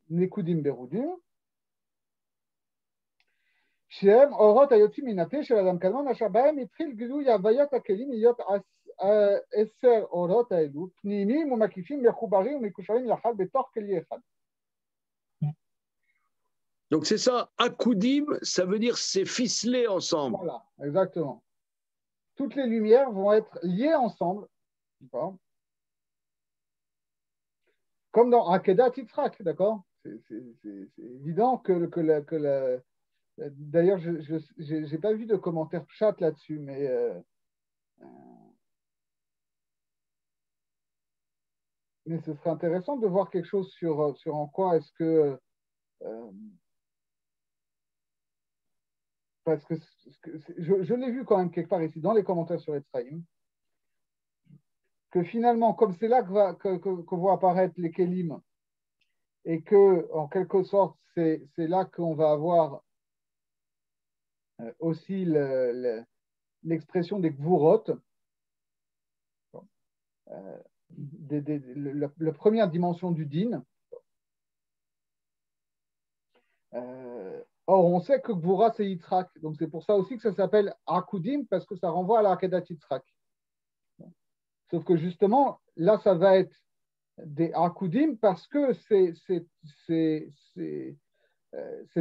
Nekoudim Beroudim, Shem, Orot Ayotim Minaté, chez Adam Kalman, Ashabaem, Itril Gilou Yavayat Akelim, Yot Eser Orot Aelu, Pnimim, Makifim, Mechoubarim, Mekusharim, Yachal, Betor Keli Echad. Donc c'est ça, Akoudim, ça veut dire c'est ficelé ensemble. Voilà, exactement. Toutes les lumières vont être liées ensemble, comme dans Akedat Yitzhak, d'accord? C'est évident que d'ailleurs, je n'ai pas vu de commentaire chat là-dessus, mais ce serait intéressant de voir quelque chose sur en quoi est-ce que parce que je l'ai vu quand même quelque part ici dans les commentaires sur Etzraïm, que finalement, comme c'est là que vont apparaître les Kélim, et que, en quelque sorte, c'est là qu'on va avoir aussi l'expression des Gvurot, la première dimension du din. Or, on sait que Gvura, c'est Yitzhak. Donc, c'est pour ça aussi que ça s'appelle Akudim, parce que ça renvoie à l'Akedat Yitzhak. Sauf que justement, là, ça va être des Akudim parce que cette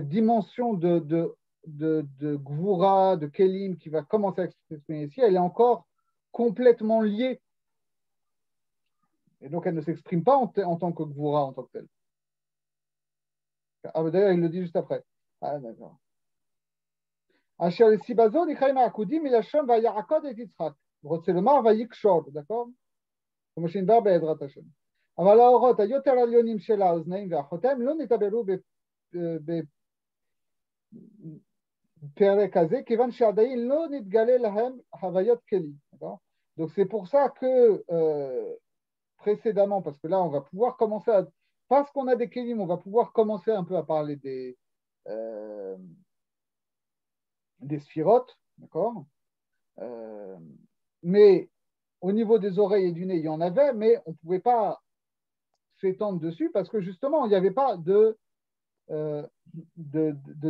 dimension de Gvura, de Kelim qui va commencer à s'exprimer ici, elle est encore complètement liée. Et donc, elle ne s'exprime pas en tant que Gvura en tant que telle. Ah, d'ailleurs, il le dit juste après. Ah, d'accord. Asher le Sibazo, Nichaim Akudim, il Hashem va Yaakod et Yitzhak. Rotzelomar va Yikshor, d'accord? Comme Shinbar Be'edrat Hashem. אבל האורות היותר עליונים של האוזניים והחותם לא נתעברו בפרק הזה, כיוון שעדיין לא נתגלה להם חוויות כלים. Donc c'est pour ça que précédemment, parce que là on va pouvoir commencer à, parce qu'on a des kelim, on va pouvoir commencer un peu à parler des sphirotes, d'accord, mais au niveau des oreilles et du nez, il y en avait, mais on ne pouvait pas s'étendre dessus parce que justement, il n'y avait pas de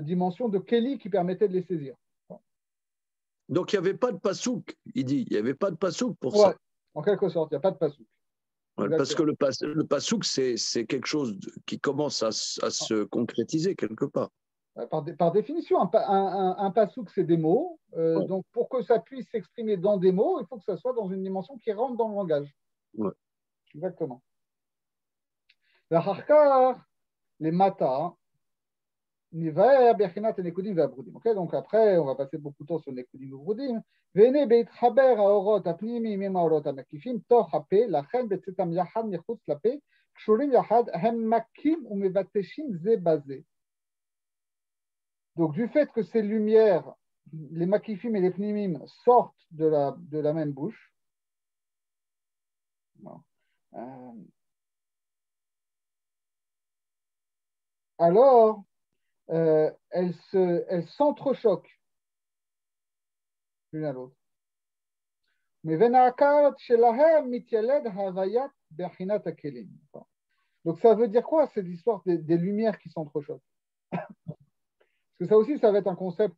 dimension de Kelly qui permettait de les saisir. Donc, il n'y avait pas de pasouk, il dit. Il n'y avait pas de pasouk pour ouais, ça. En quelque sorte, il n'y a pas de pasouk. Ouais, parce que le pasouk, c'est quelque chose qui commence à se concrétiser quelque part. Par définition, un pasouk, c'est des mots. Ouais. Donc, pour que ça puisse s'exprimer dans des mots, il faut que ça soit dans une dimension qui rentre dans le langage. Ouais. Exactement. La harkar, les matas, okay, donc après, on va passer beaucoup de temps sur Nekudim et Brudim. והנה בהתחבר האורות הפנימיים עם האורות המקיפים תוך הפה, לכן בצאתם יחד מחוץ לפה, קשורים יחד, הם מכים ומבטשים זה בזה. Donc du fait que ces lumières, les makifim et les pnimim, sortent de la même bouche, alors elles s'entrechoquent l'une à l'autre. Donc ça veut dire quoi cette histoire des lumières qui s'entrechoquent? Parce que ça aussi, ça va être un concept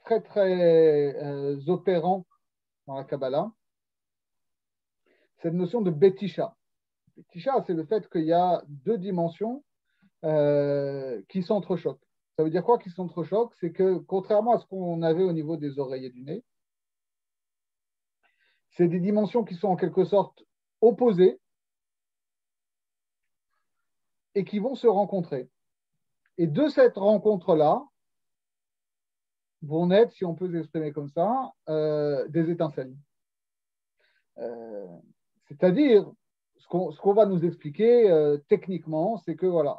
très très opérant dans la Kabbalah. Cette notion de Betisha. Betisha, c'est le fait qu'il y a deux dimensions qui s'entrechoquent. Ça veut dire quoi qui s'entrechoquent? C'est que contrairement à ce qu'on avait au niveau des oreilles et du nez, c'est des dimensions qui sont en quelque sorte opposées, et qui vont se rencontrer. Et de cette rencontre-là vont naître, si on peut s'exprimer comme ça, des étincelles. C'est-à-dire, ce qu'on va nous expliquer techniquement, c'est que voilà,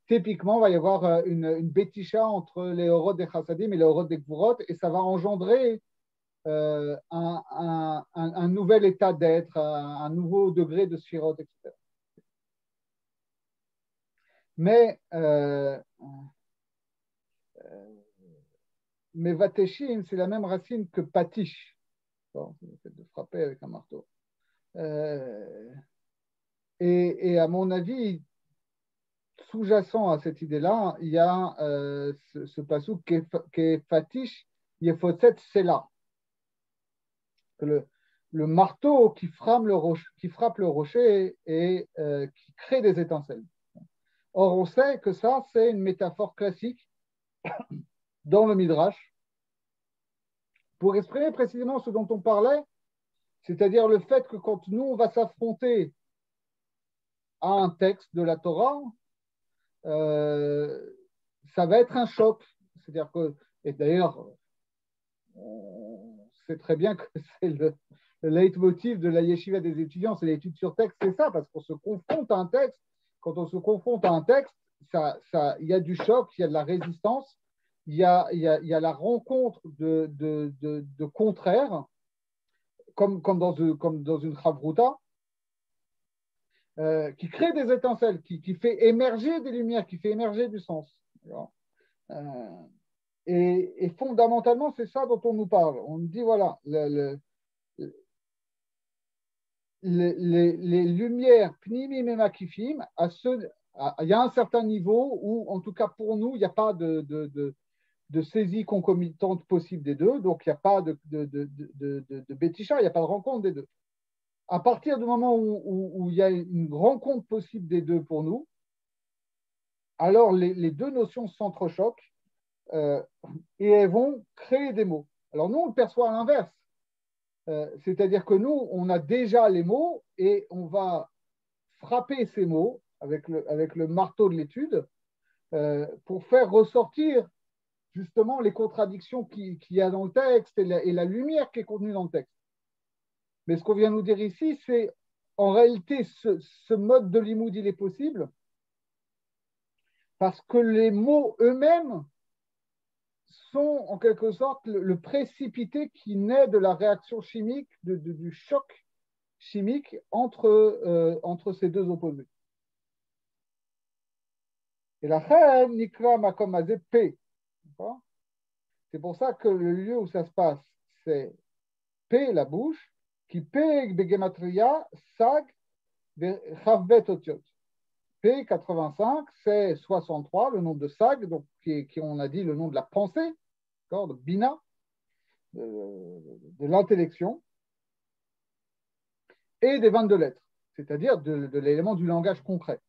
typiquement, il va y avoir une béticha entre les Horot des Chassadim et les Horot des Gvurot, et ça va engendrer un nouvel état d'être, un nouveau degré de Sphirot, etc. Mais Vateshim, c'est la même racine que Patish. Bon, c'est le fait de frapper avec un marteau. Et à mon avis, sous-jacent à cette idée-là, il y a ce passouk qui est Fatish, Yefotset Sela. Le marteau qui frappe le rocher et qui crée des étincelles. Or, on sait que ça, c'est une métaphore classique dans le Midrash pour exprimer précisément ce dont on parlait, c'est-à-dire le fait que quand nous, on va s'affronter à un texte de la Torah, ça va être un choc. C'est-à-dire que, et d'ailleurs, on sait très bien que c'est le leitmotiv de la yeshiva des étudiants, c'est l'étude sur texte, c'est ça, parce qu'on se confronte à un texte. Quand on se confronte à un texte, il y a du choc, il y a de la résistance, il y a la rencontre de contraires, comme dans une chavruta, qui crée des étincelles, qui fait émerger des lumières, qui fait émerger du sens. Et fondamentalement, c'est ça dont on nous parle. On nous dit, voilà, les lumières pnimim et makifim, il y a un certain niveau où, en tout cas pour nous, il n'y a pas de saisie concomitante possible des deux, donc il n'y a pas de béticha, il n'y a pas de rencontre des deux. À partir du moment où il y a une rencontre possible des deux pour nous, alors les deux notions s'entrechoquent et elles vont créer des mots. Alors nous, on le perçoit à l'inverse. C'est-à-dire que nous, on a déjà les mots et on va frapper ces mots avec le marteau de l'étude pour faire ressortir justement les contradictions qu'il y a dans le texte et la lumière qui est contenue dans le texte. Mais ce qu'on vient nous dire ici, c'est en réalité ce mode de limoud, il est possible parce que les mots eux-mêmes sont en quelque sorte le précipité qui naît de la réaction chimique, du choc chimique entre ces deux opposés. Et la reine nikra makom hazeh P. C'est pour ça que le lieu où ça se passe, c'est P, la bouche, qui P begematria sag chavbet otiot. P85, c'est 63, le nom de sag, donc qui on a dit le nom de la pensée, de bina, de l'intellection, et des 22 lettres, c'est-à-dire de l'élément du langage concret.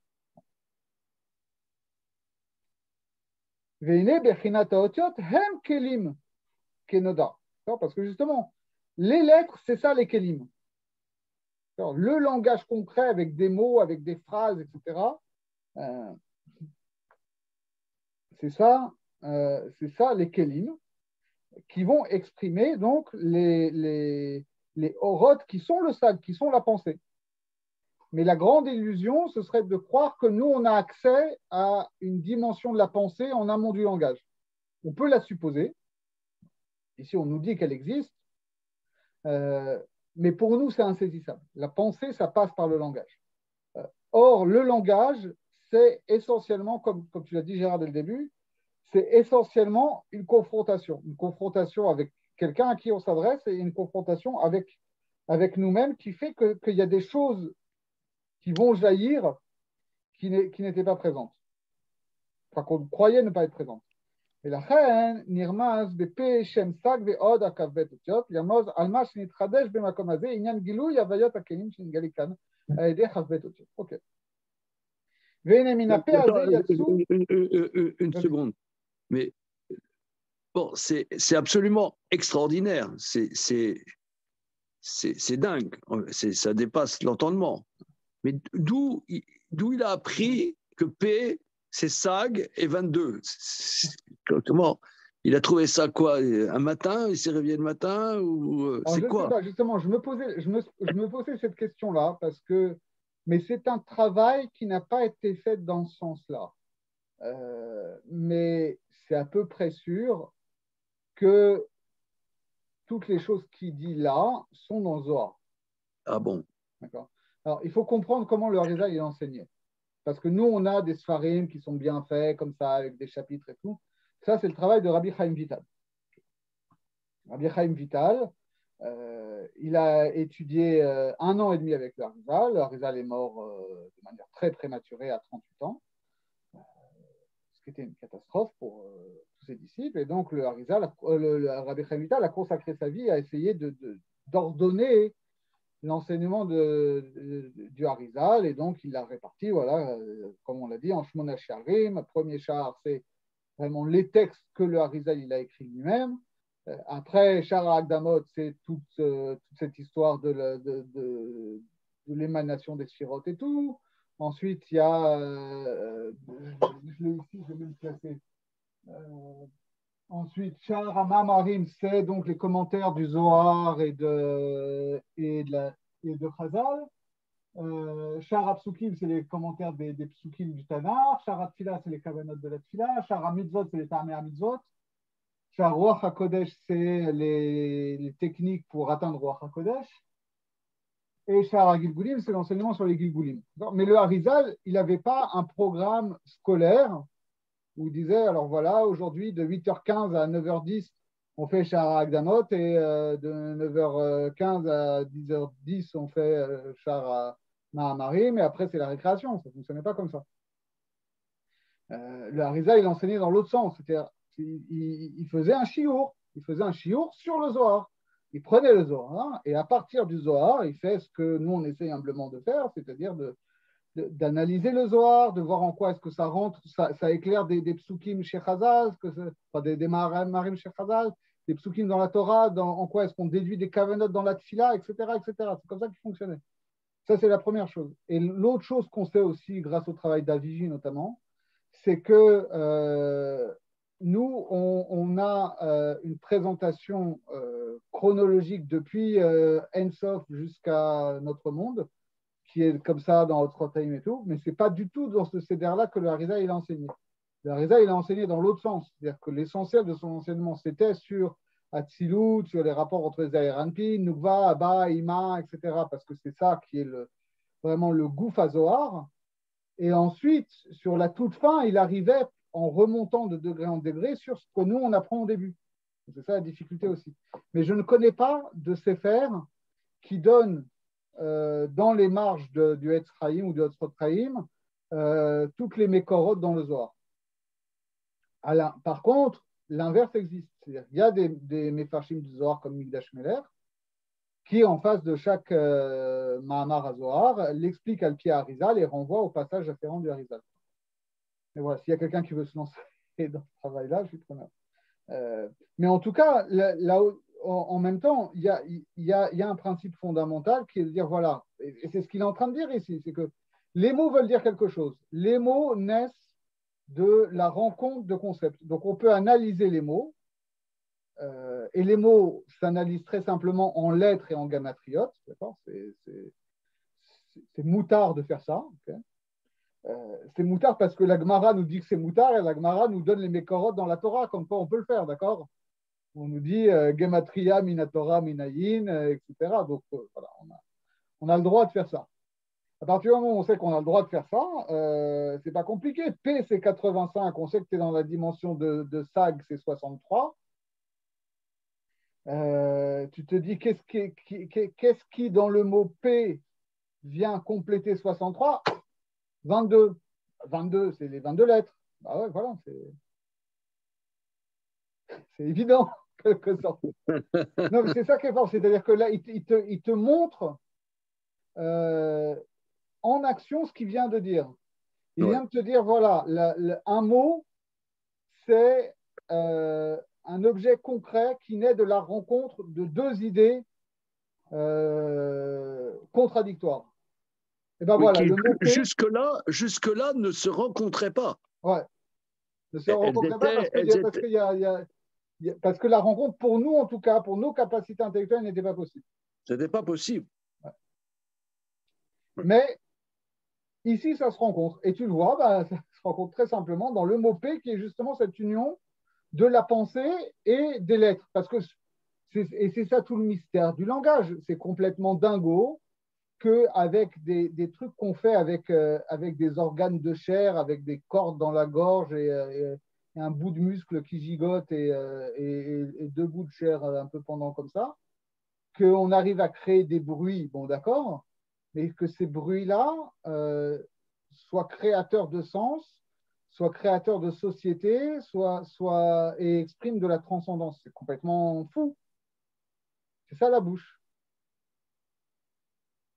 Parce que justement, les lettres, c'est ça les kelim. Le langage concret avec des mots, avec des phrases, etc. C'est ça les kelim qui vont exprimer donc les orotes qui sont le sag, qui sont la pensée. Mais la grande illusion, ce serait de croire que nous, on a accès à une dimension de la pensée en amont du langage. On peut la supposer. Ici, on nous dit qu'elle existe. Mais pour nous, c'est insaisissable. La pensée, ça passe par le langage. Or, le langage, c'est essentiellement, comme tu l'as dit Gérard dès le début, c'est essentiellement une confrontation avec quelqu'un à qui on s'adresse et une confrontation avec nous-mêmes qui fait qu'il y a des choses qui vont jaillir qui n'étaient pas présentes, enfin qu'on croyait ne pas être présentes. ולכן נרמז בפה שם שק ועוד הכ"ב אותיות, ירמוז על מה שנתחדש במקום הזה, עניין גילוי הוויות הכלים שנתגלי כאן על ידי כ"ב אותיות. אוקיי. והנה מן הפה הזה יצאו... Une seconde. Mais bon, c'est absolument extraordinaire. C'est dingue. Ça dépasse l'entendement. Mais d'où il a appris que P, c'est Sag et 22. Comment? Il a trouvé ça quoi? Un matin? Il s'est réveillé le matin? Ou Alors, c'est je ne sais quoi? pas, justement, je me posais cette question-là mais c'est un travail qui n'a pas été fait dans ce sens-là. Mais c'est à peu près sûr que toutes les choses qu'il dit là sont dans Zohar. Ah bon? D'accord. Alors, il faut comprendre comment le Harizal est enseigné. Parce que nous, on a des Sfarim qui sont bien faits, comme ça, avec des chapitres et tout. Ça, c'est le travail de Rabbi Chaim Vital. Rabbi Chaim Vital, il a étudié 1 an et demi avec le Harizal. Le Harizal est mort de manière très prématurée à 38 ans, ce qui était une catastrophe pour tous ses disciples. Et donc, le Harizal, le Rabbi Chaim Vital a consacré sa vie à essayer d'ordonner l'enseignement du Harizal, et donc il l'a réparti, voilà, comme on l'a dit, en Shmona Sharim. Premier char, c'est vraiment les textes que le Harizal il a écrit lui-même. Après, Shar Agdamot, c'est toute cette histoire de l'émanation des Sphirot et tout. Ensuite, il y a, je l'ai ici, je vais le placer. Ensuite, Shar Amamarim, c'est donc les commentaires du Zohar et de Chazal. Shar Psukim, c'est les commentaires des Psukim du Tanar. Shar Tfila, c'est les Kavanot de la Tfila. Shar Mitzvot, c'est les Tamei Mitzvot. Shar Ruach HaKodesh, c'est les techniques pour atteindre Ruach HaKodesh. Et Shar Gilgulim, c'est l'enseignement sur les Gilgulim. Mais le Harizal, il n'avait pas un programme scolaire où il disait, alors voilà, aujourd'hui, de 8h15 à 9h10, on fait Shar Agdamot, et de 9h15 à 10h10, on fait Shar Mahamarim, et après, c'est la récréation. Ça ne fonctionnait pas comme ça. Le Harizal, il enseignait dans l'autre sens. C'est-à-dire, il faisait un chiour. Il faisait un chiour sur le Zohar. Il prenait le Zohar, et à partir du Zohar, il fait ce que nous, on essaie humblement de faire, c'est-à-dire d'analyser le Zohar, de voir en quoi est-ce que ça rentre, ça éclaire des psukim chez Chazal, enfin des marim chez Chazal, des psukim dans la Torah, en quoi est-ce qu'on déduit des kavanot dans la tfila, etc., etc. C'est comme ça qu'il fonctionnait. Ça, c'est la première chose. Et l'autre chose qu'on sait aussi, grâce au travail d'Avigi notamment, c'est que nous, on a une présentation chronologique depuis Ensof jusqu'à notre monde, qui est comme ça dans Otzrot Haim et tout, mais ce n'est pas du tout dans ce CDR-là que le Harizal il a enseigné. Le Harizal il a enseigné dans l'autre sens, c'est-à-dire que l'essentiel de son enseignement, c'était sur Atzilut, sur les rapports entre Zahir Anpin, Nukva, Abba, Ima, etc., parce que c'est ça qui est vraiment le gouf à Zohar. Et ensuite, sur la toute fin, il arrivait en remontant de degré en degré sur ce que nous, on apprend au début. C'est ça la difficulté aussi. Mais je ne connais pas de sefer qui donne dans les marges du Etz Chaim ou du Otzrot Chaim toutes les mécorotes dans le Zohar. Par contre, l'inverse existe. C'est-à-dire qu'il y a des méfarshim du Zohar comme Migdash Meler qui, en face de chaque Mahamar à Zohar, l'explique à le pied à Harizal et renvoie au passage afférent du Harizal. Mais voilà, s'il y a quelqu'un qui veut se lancer dans ce travail-là, je suis preneur. Mais en tout cas, là, en même temps, il y a un principe fondamental qui est de dire, voilà, et c'est ce qu'il est en train de dire ici, c'est que les mots veulent dire quelque chose. Les mots naissent de la rencontre de concepts. Donc, on peut analyser les mots, et les mots s'analysent très simplement en lettres et en gematriotes. C'est moutard de faire ça. Okay, c'est moutard parce que la Gemara nous dit que c'est moutard et la Gemara nous donne les mécorotes dans la Torah, comme quoi on peut le faire, d'accord? On nous dit Gematria, Minatora, Minayin, etc. Donc voilà, on a le droit de faire ça. À partir du moment où on sait qu'on a le droit de faire ça, c'est pas compliqué. P, c'est 85, on sait que tu es dans la dimension de Sag, c'est 63. Tu te dis qu'est-ce qui, dans le mot P, vient compléter 63? 22. 22, c'est les 22 lettres. Ah ouais, voilà, c'est évident, en quelque sorte. Non, mais c'est ça qui est fort, c'est-à-dire que là, il te montre en action ce qu'il vient de dire. Il vient de te dire, voilà, un mot, c'est un objet concret qui naît de la rencontre de deux idées contradictoires. Et ben Oui, voilà, qui le mot P, jusque-là ne se rencontraient pas. ouais, ne se Elles rencontrent pas étaient, elles étaient, parce que la rencontre, pour nous en tout cas, pour nos capacités intellectuelles, n'était pas possible. C'était pas possible. Ouais. Mais ici, ça se rencontre. Et tu le vois, bah, ça se rencontre très simplement dans le mot P, qui est justement cette union de la pensée et des lettres. Parce que c'est ça tout le mystère du langage. C'est complètement dingo qu'avec des trucs qu'on fait avec des organes de chair, avec des cordes dans la gorge et un bout de muscle qui gigote et deux bouts de chair un peu pendant comme ça, qu'on arrive à créer des bruits, bon d'accord, mais que ces bruits-là soient créateurs de sens, soient créateurs de société, et expriment de la transcendance. C'est complètement fou. C'est ça la bouche.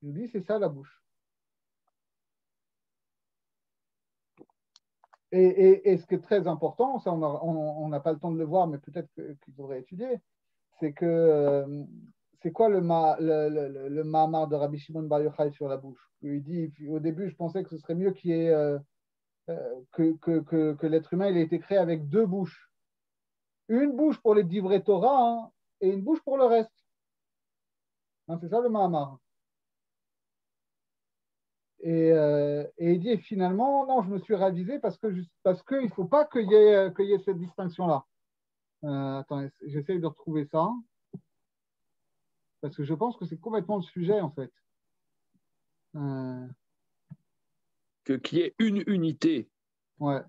Je dis, c'est ça la bouche. Et ce qui est très important, ça on n'a pas le temps de le voir, mais peut-être qu'il faudrait étudier, c'est que c'est quoi le Mahamar de Rabbi Shimon Bar Yochai sur la bouche? Il dit, au début, je pensais que ce serait mieux qu'il y ait, que l'être humain il a été créé avec deux bouches. Une bouche pour les divrei Torah hein, et une bouche pour le reste. Hein, c'est ça le Mahamar. Et il dit finalement, non, je me suis ravisé parce qu'il ne faut pas qu'il y ait cette distinction-là. Attends, j'essaye de retrouver ça parce que je pense que c'est complètement le sujet en fait. Qu'il y ait une unité. Ouais.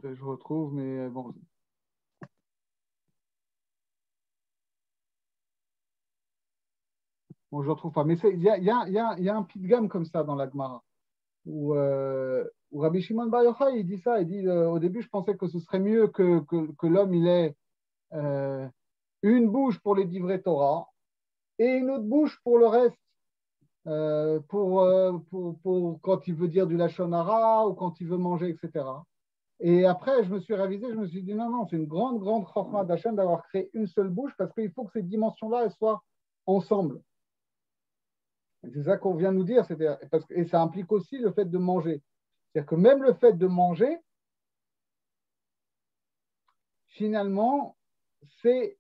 Je retrouve, mais bon. Bon, je ne retrouve pas. Mais il y a un petit gamme comme ça dans la Gemara où Rabbi Shimon Bar Yochai, il dit ça. Il dit au début, je pensais que ce serait mieux que l'homme il ait euh, une bouche pour les divrei Torah et une autre bouche pour le reste. Pour quand il veut dire du Lachon Hara ou quand il veut manger, etc. Et après, je me suis révisé, je me suis dit non, non, c'est une grande, grande chorma d'Hachem d'avoir créé une seule bouche parce qu'il faut que ces dimensions-là elles soient ensemble. C'est ça qu'on vient nous dire, et ça implique aussi le fait de manger. C'est-à-dire que même le fait de manger, finalement, c'est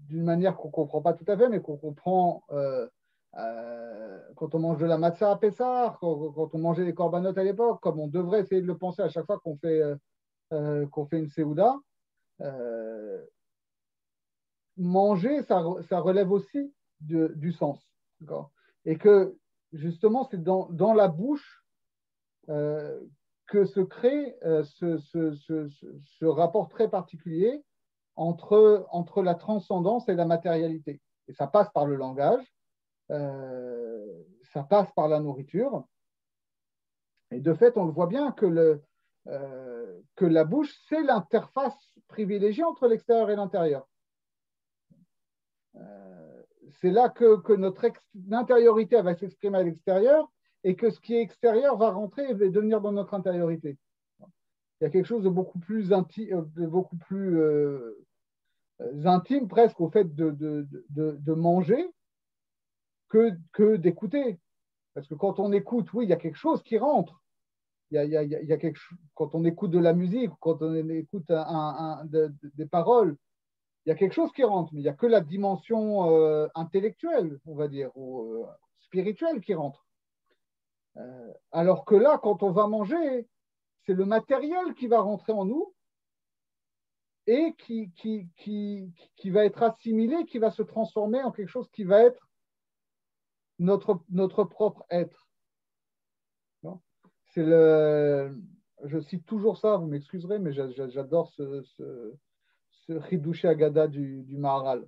d'une manière qu'on ne comprend pas tout à fait, mais qu'on comprend quand on mange de la matzah à Pessah, quand on mangeait les corbanotes à l'époque, comme on devrait essayer de le penser à chaque fois qu'on fait une séouda. Manger, ça relève aussi du sens. Et que justement, c'est dans la bouche que se crée ce rapport très particulier entre la transcendance et la matérialité. Et ça passe par le langage, ça passe par la nourriture. Et de fait, on le voit bien que la bouche, c'est l'interface privilégiée entre l'extérieur et l'intérieur. C'est là que notre intériorité va s'exprimer à l'extérieur et que ce qui est extérieur va rentrer et va devenir dans notre intériorité. Il y a quelque chose de beaucoup plus intime presque au fait de manger que d'écouter. Parce que quand on écoute, oui, il y a quelque chose qui rentre. Il y a quand on écoute de la musique, quand on écoute des paroles, il y a quelque chose qui rentre, mais il n'y a que la dimension intellectuelle, on va dire, ou spirituelle qui rentre. Alors que là, quand on va manger, c'est le matériel qui va rentrer en nous et qui va être assimilé, qui va se transformer en quelque chose qui va être notre propre être. C'est je cite toujours ça, vous m'excuserez, mais j'adore ce Chidushé Agada du Maharal.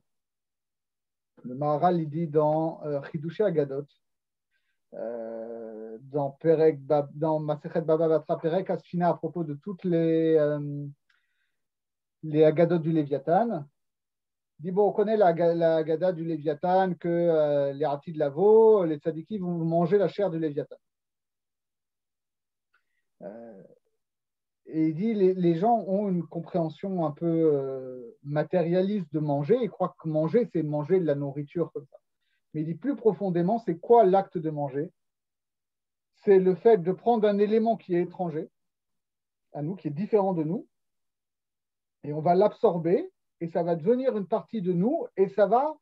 Le Maharal, il dit dans Chidushé Agadot, dans Masechet Baba Batra Perek Asfina, à propos de toutes les les Haggadot du Léviathan. Il dit, bon, on connaît la Haggadah du Léviathan, que les Hati de Lavo, les Tzadiki vont manger la chair du Léviathan. Et il dit, les gens ont une compréhension un peu matérialiste de manger. Ils croient que manger, c'est manger de la nourriture comme ça. Mais il dit plus profondément, c'est quoi l'acte de manger? C'est le fait de prendre un élément qui est étranger à nous, qui est différent de nous, et on va l'absorber, et ça va devenir une partie de nous, et ça va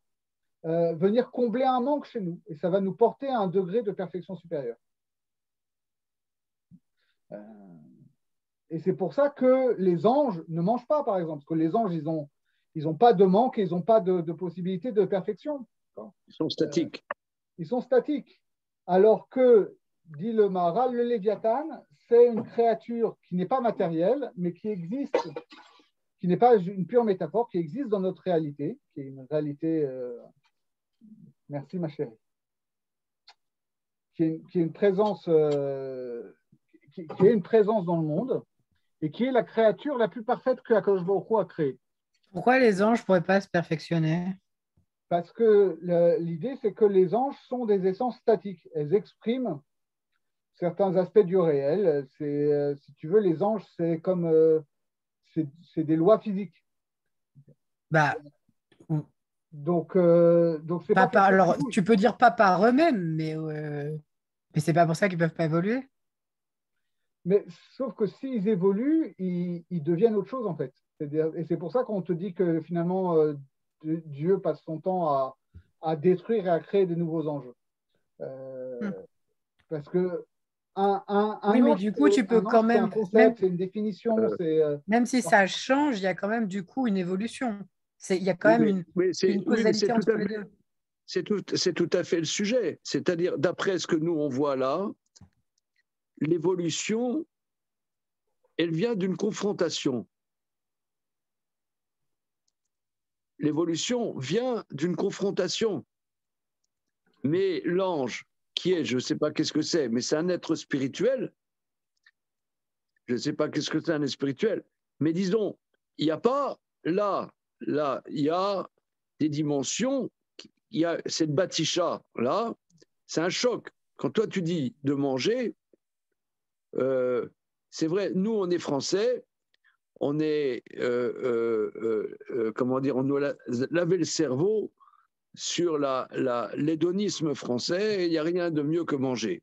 venir combler un manque chez nous, et ça va nous porter à un degré de perfection supérieure. Et c'est pour ça que les anges ne mangent pas, par exemple, parce que les anges, ils ont pas de manque, et ils n'ont pas de possibilité de perfection. Ils sont statiques. Ils sont statiques. Alors que, dit le Maharal, le Léviathan, c'est une créature qui n'est pas matérielle, mais qui existe, qui n'est pas une pure métaphore, qui existe dans notre réalité, qui est une réalité, merci ma chérie, qui est une présence, qui est une présence dans le monde, et qui est la créature la plus parfaite que Akadosh Baruch Hu a créée. Pourquoi les anges ne pourraient pas se perfectionner? Parce que l'idée, c'est que les anges sont des essences statiques. Elles expriment certains aspects du réel. Si tu veux, les anges, c'est comme c'est des lois physiques. Bah, donc c'est pas pas par, alors, tu peux dire pas par eux-mêmes, mais c'est pas pour ça qu'ils peuvent pas évoluer. Mais sauf que s'ils évoluent, ils deviennent autre chose en fait. Et c'est pour ça qu'on te dit que finalement Dieu passe son temps à détruire et à créer de nouveaux anges. Parce que un oui, mais ange, du coup, tu peux quand même, c'est un concept, c'est une définition. Même si ça change, il y a quand même du coup une évolution. Il y a quand même une causalité entre les deux. C'est tout à fait le sujet. C'est-à-dire, d'après ce que nous, on voit là, l'évolution, elle vient d'une confrontation. L'évolution vient d'une confrontation. Mais l'ange, qui est, je ne sais pas qu'est-ce que c'est, mais c'est un être spirituel. Je ne sais pas qu'est-ce que c'est un être spirituel. Mais disons, il n'y a pas, là, il y a des dimensions, il y a cette batisha, là, c'est un choc. Quand toi, tu dis de manger, c'est vrai, nous, on est français, on est, comment dire, on nous a lavé le cerveau sur l'hédonisme français, et il n'y a rien de mieux que manger.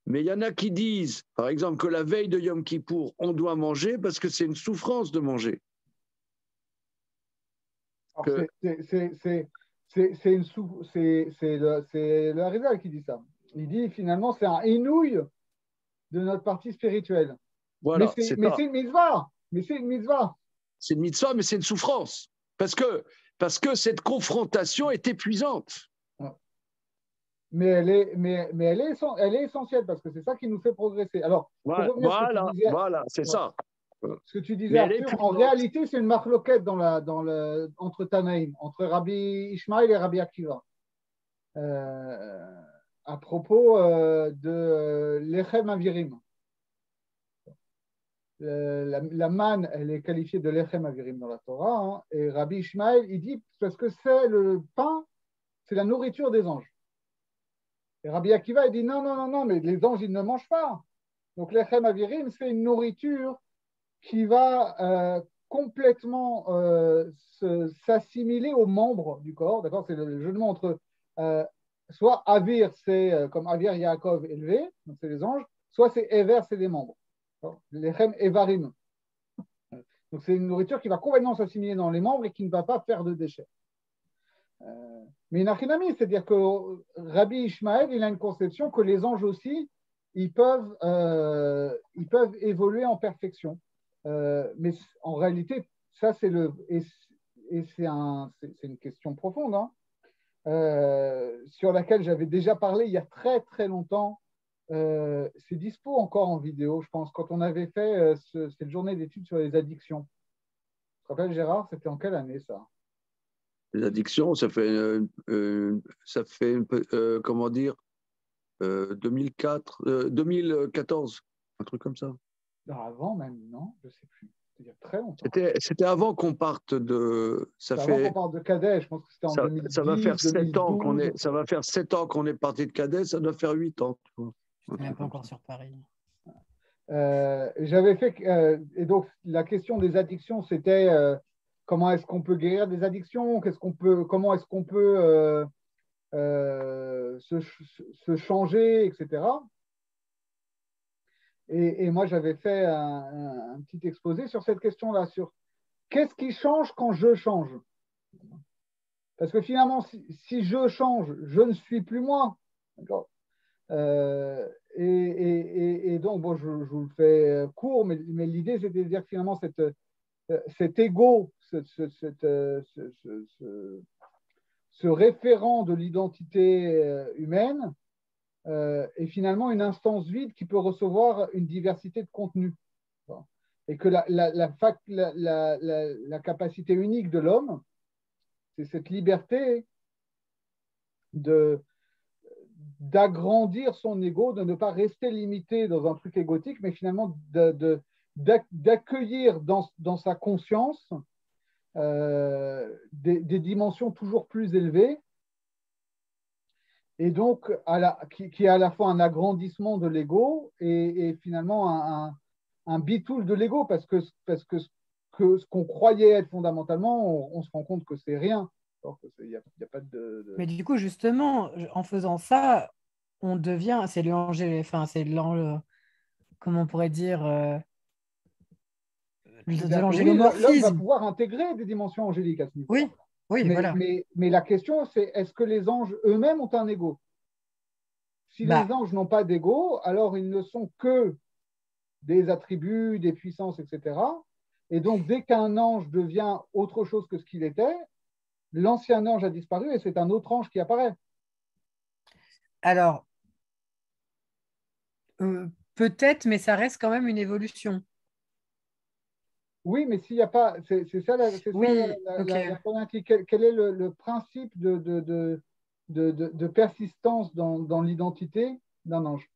Mais il y en a qui disent, par exemple, que la veille de Yom Kippour, on doit manger parce que c'est une souffrance de manger. C'est le Harizal qui dit ça. Il dit finalement c'est un inouï de notre partie spirituelle. Voilà, mais c'est une mitzvah. Mais c'est une mitzvah. C'est une mitzvah, mais c'est une souffrance. Parce que cette confrontation est épuisante. Mais elle est essentielle parce que c'est ça qui nous fait progresser. Alors, voilà, c'est ça. Ce que tu disais, Arthur, en réalité, c'est une marloquette entre Tanaïm, entre Rabbi Ishmael et Rabbi Akiva. À propos de l'Echem Avirim. La manne, elle est qualifiée de l'Echem Avirim dans la Torah. Hein, et Rabbi Ishmael, il dit parce que c'est le pain, c'est la nourriture des anges. Et Rabbi Akiva, il dit non, mais les anges, ils ne mangent pas. Donc l'Echem Avirim, c'est une nourriture qui va complètement s'assimiler aux membres du corps. D'accord, c'est le jeu de mots entre soit Avir, c'est comme Avir Yaakov élevé, donc c'est les anges, soit c'est Ever, c'est les membres. L'Echem Evarim. Donc c'est une nourriture qui va complètement s'assimiler dans les membres et qui ne va pas faire de déchets. Mais Nachinami, c'est-à-dire que Rabbi Ishmael, il a une conception que les anges aussi, ils peuvent évoluer en perfection. Mais en réalité, ça c'est c'est une question profonde sur laquelle j'avais déjà parlé il y a très très longtemps. C'est dispo encore en vidéo, je pense, quand on avait fait cette journée d'études sur les addictions. Tu te rappelles, Gérard, c'était en quelle année ça? Les addictions, ça fait comment dire, 2004, 2014, un truc comme ça. Non, avant même, non, je ne sais plus. il y a très longtemps. C'était avant qu'on parte de. Avant qu'on parte de Kadesh, je pense que c'était en 2010, ça va faire 7 ans 2012. ça va faire 7 ans qu'on est parti de Kadesh, ça doit faire 8 ans. Je n'étais même pas encore sur Paris. J'avais fait. Et donc, la question des addictions, c'était comment est-ce qu'on peut guérir des addictions, comment est-ce qu'on peut se changer, etc. Et moi, j'avais fait un petit exposé sur cette question-là, sur qu'est-ce qui change quand je change. Parce que finalement, si je change, je ne suis plus moi. D'accord. Et donc, bon, je vous le fais court, mais l'idée, c'était de dire que finalement, cet ego, ce référent de l'identité humaine est finalement une instance vide qui peut recevoir une diversité de contenus. Et que la capacité unique de l'homme, c'est cette liberté d'agrandir son ego, de ne pas rester limité dans un truc égotique, mais finalement d'accueillir dans sa conscience des dimensions toujours plus élevées, et donc qui est à la fois un agrandissement de l'ego et finalement un bitoul de l'ego, parce que ce qu'on croyait être fondamentalement, on se rend compte que c'est rien. Y a pas Mais du coup, justement, en faisant ça, on devient, comment on pourrait dire, de l'angélomorphisme. L'homme va pouvoir intégrer des dimensions angéliques à ce niveau. Oui, voilà. Mais la question, c'est est-ce que les anges eux-mêmes ont un ego? Si les anges n'ont pas d'ego, alors ils ne sont que des attributs, des puissances, etc. Et donc, dès qu'un ange devient autre chose que ce qu'il était, l'ancien ange a disparu et c'est un autre ange qui apparaît. Alors, peut-être, mais ça reste quand même une évolution. Oui, mais s'il n'y a pas, c'est ça la problématique. Quel est le principe de persistance dans l'identité d'un ange?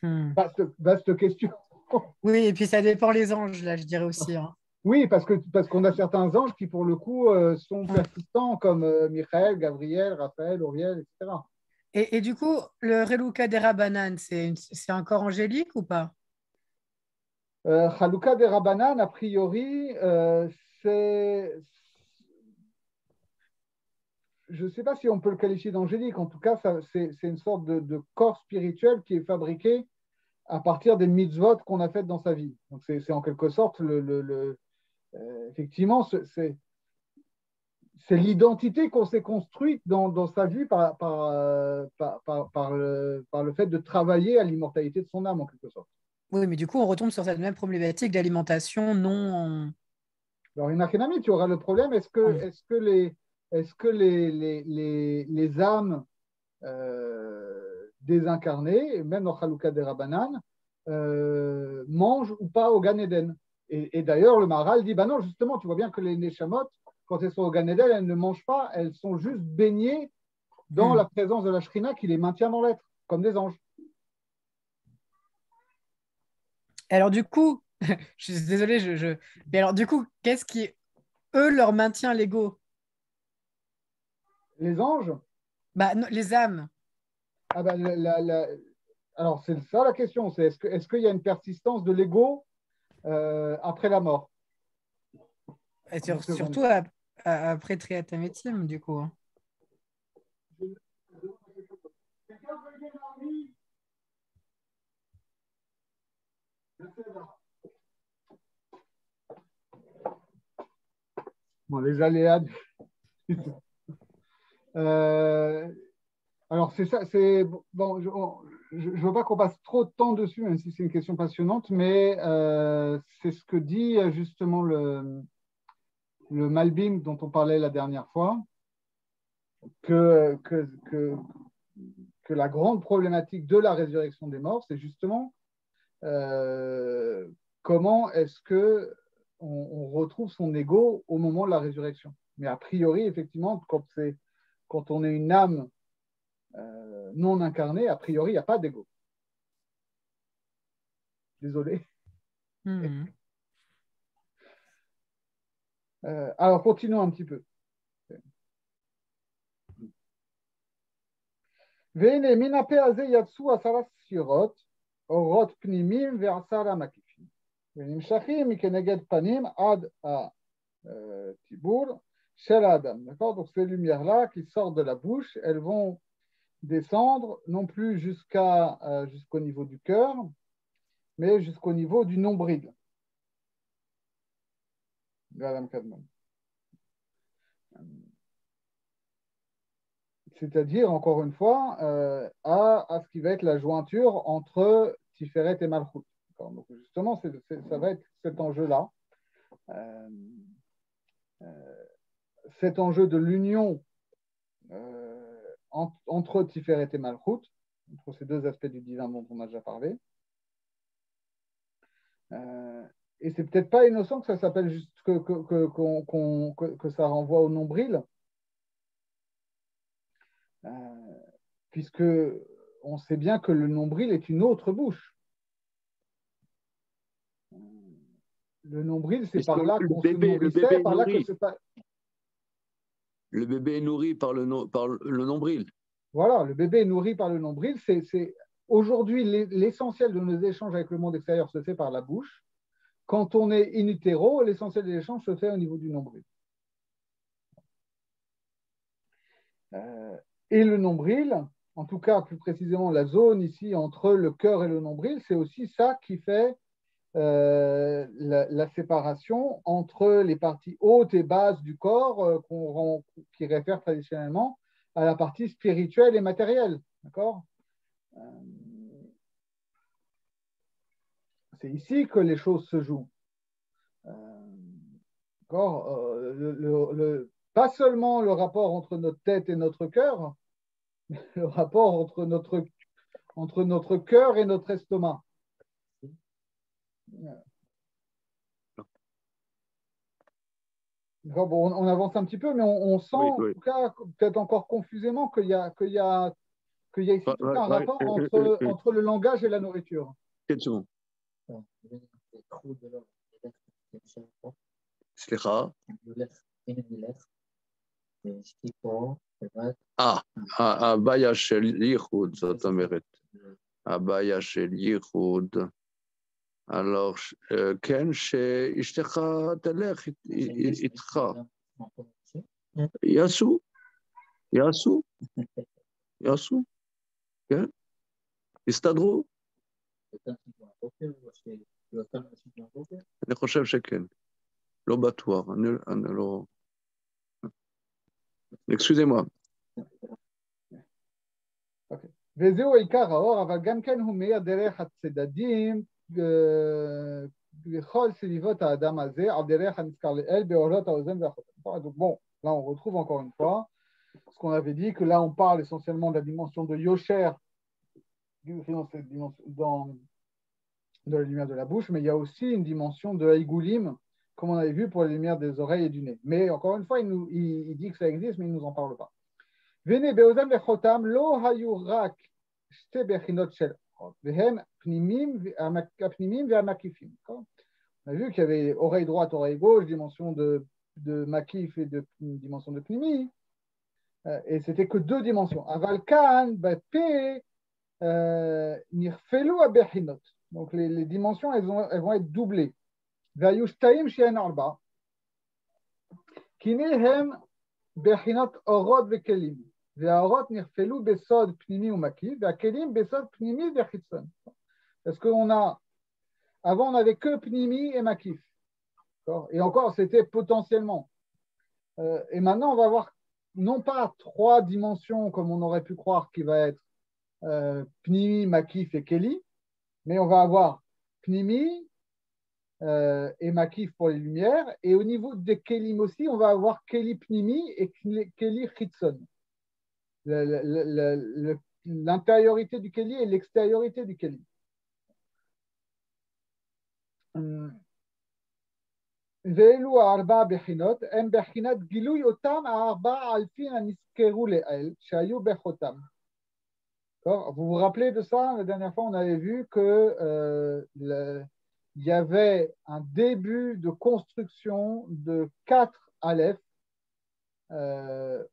Vaste question. Oui, et puis ça dépend les anges, là, je dirais aussi. Hein. Oui, parce qu'on a certains anges qui, pour le coup, sont persistants, comme Michael, Gabriel, Raphaël, Uriel, etc. Et du coup, le Relouka des Rabanan, c'est encore angélique ou pas? Chaluka des Rabanan, a priori, c'est. Je ne sais pas si on peut le qualifier d'angélique. En tout cas, c'est une sorte de corps spirituel qui est fabriqué à partir des mitzvot qu'on a faites dans sa vie. Donc, c'est en quelque sorte effectivement, c'est l'identité qu'on s'est construite dans sa vie par le fait de travailler à l'immortalité de son âme, en quelque sorte. Oui, mais du coup, on retombe sur cette même problématique d'alimentation non. Alors, Inachenami, tu auras le problème, est-ce que les âmes désincarnées, même dans Chaluka des Rabanan, mangent ou pas au Gan Eden? Et d'ailleurs, le Maharal dit, non, justement, tu vois bien que les Neshamot, quand elles sont au Gan Eden, elles ne mangent pas, elles sont juste baignées dans la présence de la Shrina qui les maintient dans l'être, comme des anges. Alors du coup, je suis désolée, mais alors du coup, qu'est-ce qui, eux, leur maintient l'ego? Les anges? Non, les âmes. Alors, c'est ça la question, c'est est-ce qu'il y a une persistance de l'ego après la mort? Et surtout après Triatamétim, du coup. Hein. Bon, les aléas. Alors, c'est ça, bon, je ne veux pas qu'on passe trop de temps dessus, même si c'est une question passionnante, mais c'est ce que dit justement le Malbim dont on parlait la dernière fois, que la grande problématique de la résurrection des morts, c'est justement comment est-ce que on retrouve son ego au moment de la résurrection. Mais a priori, effectivement, quand on est une âme non incarnée, a priori, il n'y a pas d'ego. Désolé. Mhm. Alors, continuons un petit peu. והנה מן הפה הזה יצאו 10 ספירות, אורות פנימיים ו10 מקיפים, ונמשכים מכנגד פנים עד הטיבור של האדם. D'accord? Donc ces lumières-là qui sortent de la bouche, elles vont descendre non plus jusqu'au niveau du cœur, mais jusqu'au niveau du nombril. C'est-à-dire, encore une fois, à ce qui va être la jointure entre Tiferet et Malchut. Donc, justement, ça va être cet enjeu-là, cet enjeu de l'union entre Tiferet et Malchut, entre ces deux aspects du divin dont on a déjà parlé. Et c'est peut-être pas innocent que ça s'appelle juste que ça renvoie au nombril, puisque on sait bien que le nombril est une autre bouche. Le nombril, c'est par là qu'on se nourrissait, par là que c'est pas. Le bébé est nourri par le nombril. Voilà, le bébé est nourri par le nombril. Aujourd'hui, l'essentiel de nos échanges avec le monde extérieur se fait par la bouche. Quand on est in utero, l'essentiel des échanges se fait au niveau du nombril. Et le nombril, en tout cas plus précisément la zone ici entre le cœur et le nombril, c'est aussi ça qui fait la séparation entre les parties hautes et basses du corps qui réfèrent traditionnellement à la partie spirituelle et matérielle. D'accord ? C'est ici que les choses se jouent. D'accord ? Pas seulement le rapport entre notre tête et notre cœur, mais le rapport entre notre cœur et notre estomac. Bon, on avance un petit peu, mais on sent, en tout cas, peut-être encore confusément, qu'il y a ici tout un rapport entre le langage et la nourriture. Quelle seconde. סליחה? הבעיה של ייחוד, זאת אומרת. הבעיה של ייחוד. alors, כן, שאשתך תלך איתך. יעשו, כן? יסתדרו. אני חושב שכן. לא בטוח, אני לא... excusez-moi. וזהו עיקר האור, אבל גם כן הוא מאיר דרך הצדדים בכל סביבות האדם הזה, על דרך הנזכר לאל, באורות האוזן והחותם. Donc bon, là on retrouve encore une fois ce qu'on avait dit, que là on parle essentiellement de la dimension de Yosher, dans la lumière de la bouche, mais il y a aussi une dimension de Haïgoulim, comme on avait vu pour la lumière des oreilles et du nez. Mais encore une fois, il dit que ça existe, mais il ne nous en parle pas. Vene beozam lechotam lo hayu rak shte bechinot shel vehem pnimim ve'amakifim. On a vu qu'il y avait oreille droite, oreille gauche, dimension de makif et dimension de pnimi, et c'était que deux dimensions. Aval kan bape nirfelu abechinot. Donc les dimensions, elles vont être doublées. והיושתאים שהן 4, כי הם בחינת אורות וכלים, והאורות נכפלו בסוד פנימי ומקיף, והכלים בסוד פנימי וחיצון. Parce qu'on a, avant on n'avait que pnimi et makif. Et encore, c'était potentiellement. Et maintenant, on va avoir non pas 3 dimensions comme on aurait pu croire qui va être pnimi, makif et keli, mais on va avoir pnimi, et makif pour les lumières, et au niveau des kelim aussi, on va avoir keli pnimi et keli chitzon. L'intériorité du keli et l'extériorité du keli. ואלו 4 בחינות, הם בחינת גילוי אותם 4 על פי הנזכרו לאל, שהיו בחותם. Vous vous rappelez de ça? La dernière fois, on avait vu que il y avait un début de construction de 4 aleph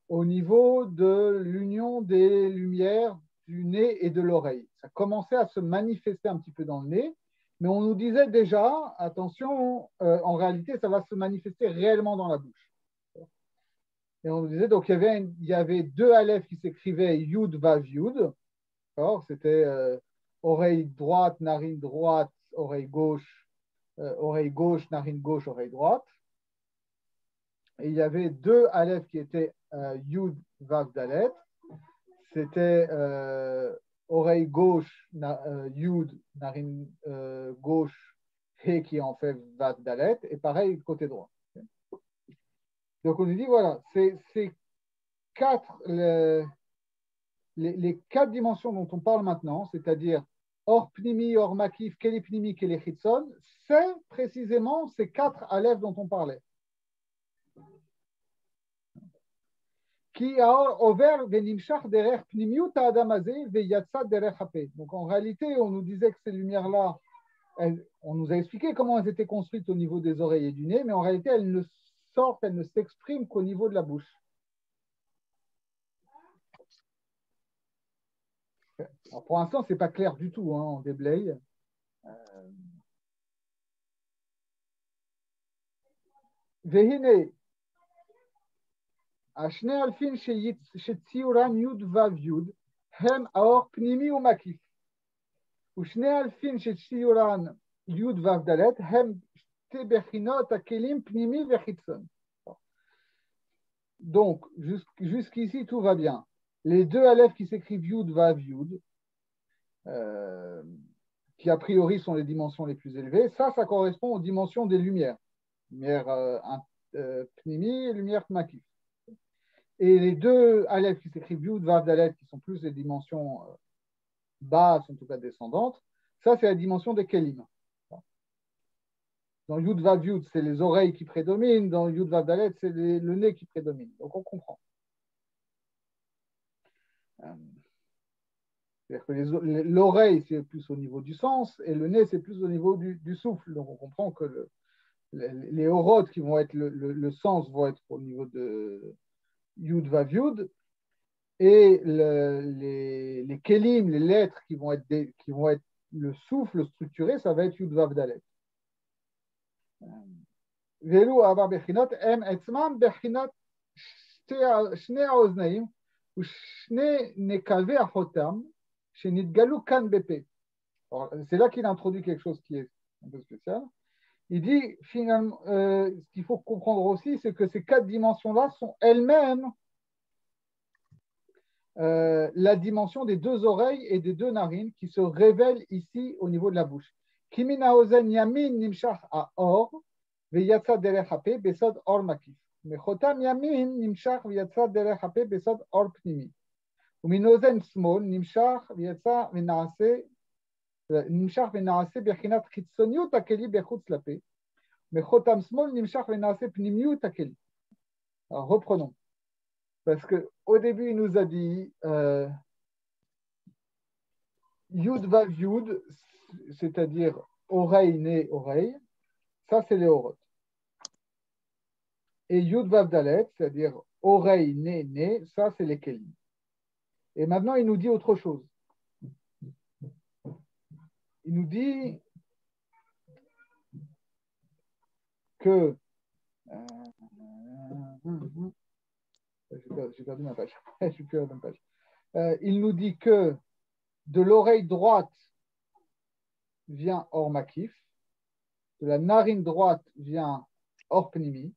au niveau de l'union des lumières du nez et de l'oreille. Ça commençait à se manifester un petit peu dans le nez, mais on nous disait déjà, attention, en réalité, ça va se manifester réellement dans la bouche. Et on nous disait, donc il y avait 2 aleph qui s'écrivaient Yud, Vav, Yud. C'était oreille droite, narine droite, oreille gauche, narine gauche, oreille droite. Et il y avait 2 aleph qui étaient Yud, Vav, Dalet. C'était oreille gauche, Yud, narine gauche, He qui en fait Vav, Dalet. Et pareil, côté droit. Donc on nous dit, voilà, c'est 4, les 4 dimensions dont on parle maintenant, c'est-à-dire Or Pnimi, Or Makif, Keli Pnimi, Keli Chitson, c'est précisément ces 4 aleph dont on parlait. Qui a over venimshach derer pnimiut adam hazeh veyatsa derer hapeh. Donc en réalité, on nous disait que ces lumières-là, on nous a expliqué comment elles étaient construites au niveau des oreilles et du nez, mais en réalité, elles ne sortent, elles ne s'expriment qu'au niveau de la bouche. Alors pour l'instant, ce n'est pas clair du tout, on déblaye. Vehine, השני אלפין שציורן יוד וו יוד הם האור פנימי ומקיף ושני אלפין שציורן יוד וו דלת הם שתי בחינות הכלים פנימי וחיצון. Donc, jusqu'ici, tout va bien. Les 2 aleph qui s'écrivent Yud, Vav, Yud, qui a priori sont les dimensions les plus élevées, ça correspond aux dimensions des lumières. Lumière Pnimi et lumière Makif. Et les 2 aleph qui s'écrivent Yud, Vav, Dalet, qui sont plus les dimensions basses, en tout cas descendantes, ça c'est la dimension des Kelim. Dans Yud, Vav, Yud, c'est les oreilles qui prédominent, dans Yud, Vav, Dalet, c'est le nez qui prédomine. Donc on comprend. C'est-à-dire que l'oreille, c'est plus au niveau du sens, et le nez, c'est plus au niveau du souffle. Donc on comprend que les orodes qui vont être le sens vont être au niveau de Yud, Vav, Yud, et les kelim, les lettres qui vont être le souffle structuré, ça va être Yud, Vav, Dalet. Velu avar bechinot em etzmam bechinot shnei haoznaim u'shnei nekavei achotam shenitgalu kan bepe. C'est là qu'il introduit quelque chose qui est un peu spécial. Il dit finalement, ce qu'il faut comprendre aussi, c'est que ces 4 dimensions-là sont elles-mêmes la dimension des 2 oreilles et des 2 narines qui se révèlent ici au niveau de la bouche. Kimina ozen yamin nimshach a or veyatsa derech hape besod or makif. Mechotam yamin nimshach veyatsa derech hape besod or pnimi. Umin ozen smol nimshach veyatsa venaase נמשך ונעשה בחינת חיצוניות הכלי בחוץ לפה, מחותם שמאל נמשך ונעשה פנימיות הכלי. Alors reprenons, parce qu'au début il nous a dit Yud Vav Yud, c'est-à-dire oreille, nez, oreille, ça c'est les orotes. Et Yud Vav Dalet, c'est-à-dire oreille, nez, nez, ça c'est les kelim. Et maintenant il nous dit autre chose. Il nous dit que j'ai perdu ma page. Je suis plus à la même page. Il nous dit que de l'oreille droite vient Or Makif, de la narine droite vient Or Pnimi,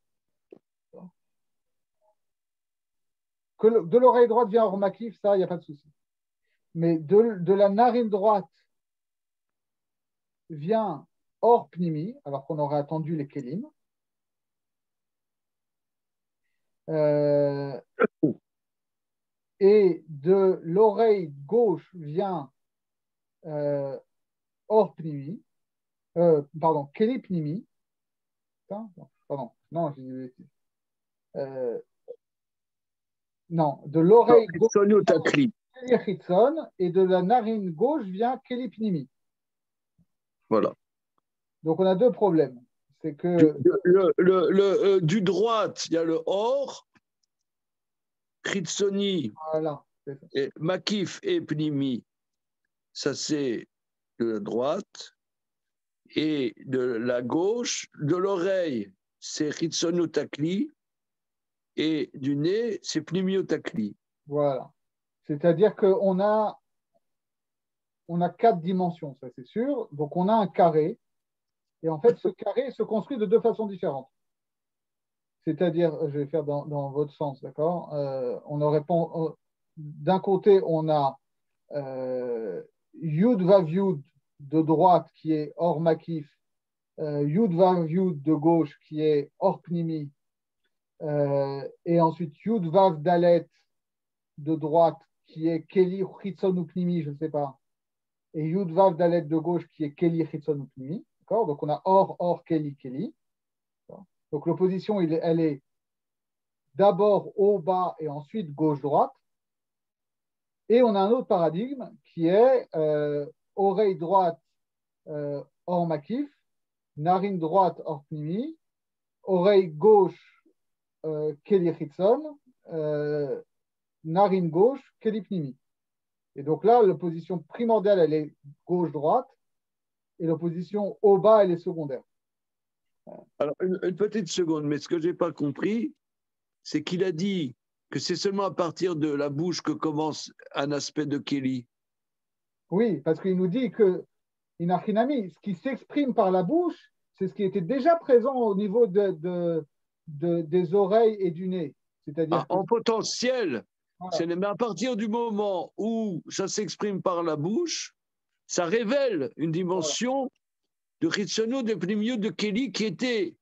que de l'oreille droite vient Or Makif, ça, il n'y a pas de souci. Mais de la narine droite vient Or Pnimi, alors qu'on aurait attendu les Kelim. Et de l'oreille gauche vient Or Pnimi, Keli Pnimi. Pardon, non, j'ai dit des bêtises. Non, de l'oreille gauche vient Keli Chitzon, et de la narine gauche vient Keli Pnimi. Voilà. Donc, on a deux problèmes. C'est que. Du droite, il y a le or, Chitsoni, Voilà. et Makif et Pnimi, ça c'est de la droite. Et de la gauche, de l'oreille, c'est Chitsonotakli, et du nez, c'est Pnimiotakli. Voilà. C'est-à-dire qu'on a 4 dimensions, ça c'est sûr. Donc, on a un carré. Et en fait, ce carré se construit de deux façons différentes. C'est-à-dire, je vais faire dans votre sens, d'accord? On aurait d'un côté, on a Yud Vav Yud de droite qui est hors Makif, Yud Vav Yud de gauche qui est hors Pnimi, et ensuite Yud Vav Dalet de droite qui est Keli Chitzon ou Pnimi, je ne sais pas, et Yud Vav Dalet de gauche qui est Keli Chitzon ou Pnimi. D'accord? Donc on a hors Keli Keli. Donc l'opposition, elle est d'abord haut bas et ensuite gauche droite. Et on a un autre paradigme qui est oreille droite hors Makif, narine droite hors Pnimi, oreille gauche Keli Chitzon, narine gauche Keli Pnimi. Et donc là, l'opposition primordiale, elle est gauche-droite, et l'opposition haut-bas, elle est secondaire. Alors, une petite seconde, mais ce que je n'ai pas compris, c'est qu'il a dit que c'est seulement à partir de la bouche que commence un aspect de Keli. Oui, parce qu'il nous dit que Inachinami, ce qui s'exprime par la bouche, c'est ce qui était déjà présent au niveau des oreilles et du nez. C'est-à-dire en potentiel, voilà. Mais à partir du moment où ça s'exprime par la bouche, ça révèle une dimension de Ritsono, de Pnimio, de Keli qui était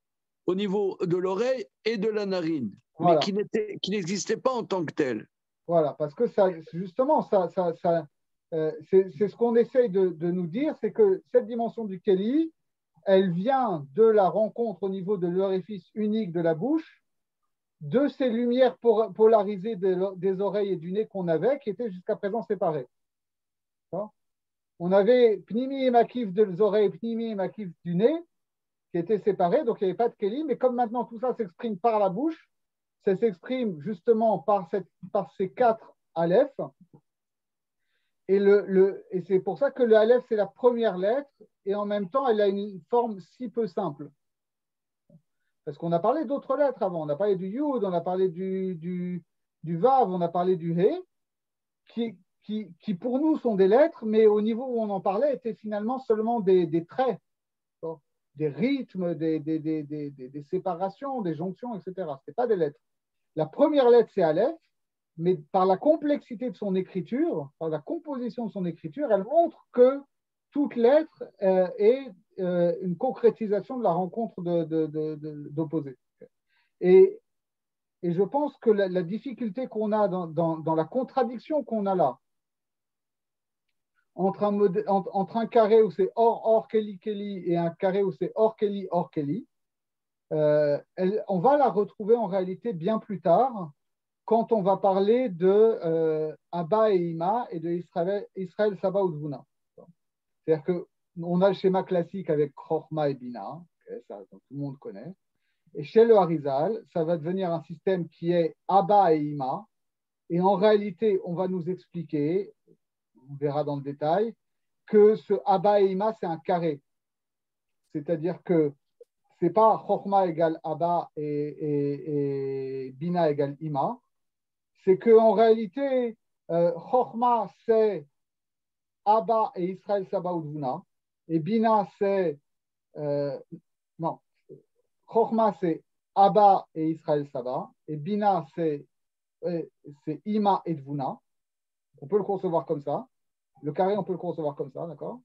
au niveau de l'oreille et de la narine, mais qui n'existait pas en tant que tel. Voilà, parce que ça, justement, c'est ce qu'on essaye de nous dire, c'est que cette dimension du Keli, elle vient de la rencontre au niveau de l'orifice unique de la bouche, de ces lumières polarisées des oreilles et du nez qu'on avait, qui étaient jusqu'à présent séparées. On avait Pnimi et Makif des oreilles, Pnimi et Makif du nez, qui étaient séparés, donc il n'y avait pas de Keli, mais comme maintenant tout ça s'exprime par la bouche, ça s'exprime justement par ces 4 Aleph. Et c'est pour ça que le Aleph, c'est la première lettre, et en même temps, elle a une forme si peu simple. Parce qu'on a parlé d'autres lettres avant. On a parlé du Yud, on a parlé du Vav, on a parlé du He, qui pour nous sont des lettres, mais au niveau où on en parlait, étaient finalement seulement des traits, des rythmes, des séparations, des jonctions, etc. Ce n'était pas des lettres. La première lettre, c'est Aleph, mais par la complexité de son écriture, par la composition de son écriture, elle montre que toute lettre est une concrétisation de la rencontre d'opposés. Et je pense que la difficulté qu'on a dans la contradiction qu'on a là, entre un carré où c'est or, Keli, Keli, et un carré où c'est or, Keli, on va la retrouver en réalité bien plus tard, quand on va parler de Abba et Ima et de Israël Saba ou Dvuna. C'est-à-dire qu'on a le schéma classique avec Chorma et Bina, ça tout le monde connaît. Et chez le Harizal, ça va devenir un système qui est Abba et Ima. Et en réalité, on va nous expliquer, on verra dans le détail, que ce Abba et Ima, c'est un carré. C'est-à-dire que ce n'est pas Chorma égale Abba et Bina égale Ima. C'est qu'en réalité, Chorma, c'est Abba et Israël Saba ou Dvuna. Et Bina, c'est. Non. Chorma, c'est Abba et Israël Saba. Et Bina, c'est Ima et Dvuna. On peut le concevoir comme ça. Le carré, on peut le concevoir comme ça, d'accord?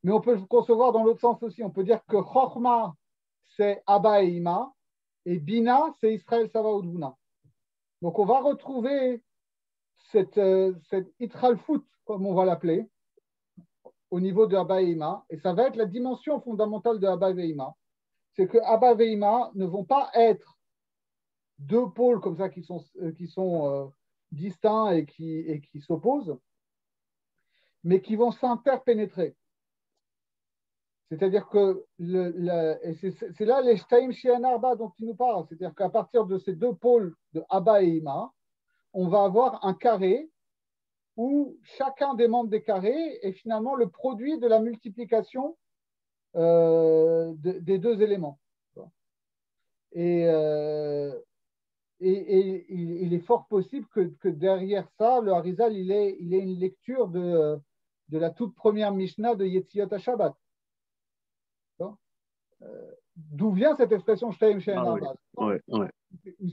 Mais on peut le concevoir dans l'autre sens aussi. On peut dire que Chorma, c'est Abba et Ima. Et Bina, c'est Israël Saba ou Dvuna. Donc, on va retrouver cette Itralfout, comme on va l'appeler, au niveau de Abba et Ima. Et ça va être la dimension fondamentale de Abba et Ima. C'est que Abba et Ima ne vont pas être deux pôles comme ça qui sont distincts et qui s'opposent, mais qui vont s'interpénétrer. C'est-à-dire que c'est là les Shtaim She'en Arba dont il nous parle. C'est-à-dire qu'à partir de ces deux pôles de Abba et Ima, on va avoir un carré où chacun des membres des carrés est finalement le produit de la multiplication des deux éléments. Et, il est fort possible que derrière ça, le Harizal, il ait une lecture de la toute première Mishnah de Yetziot HaShabbat. D'où vient cette expression Shtaim She'en Arba?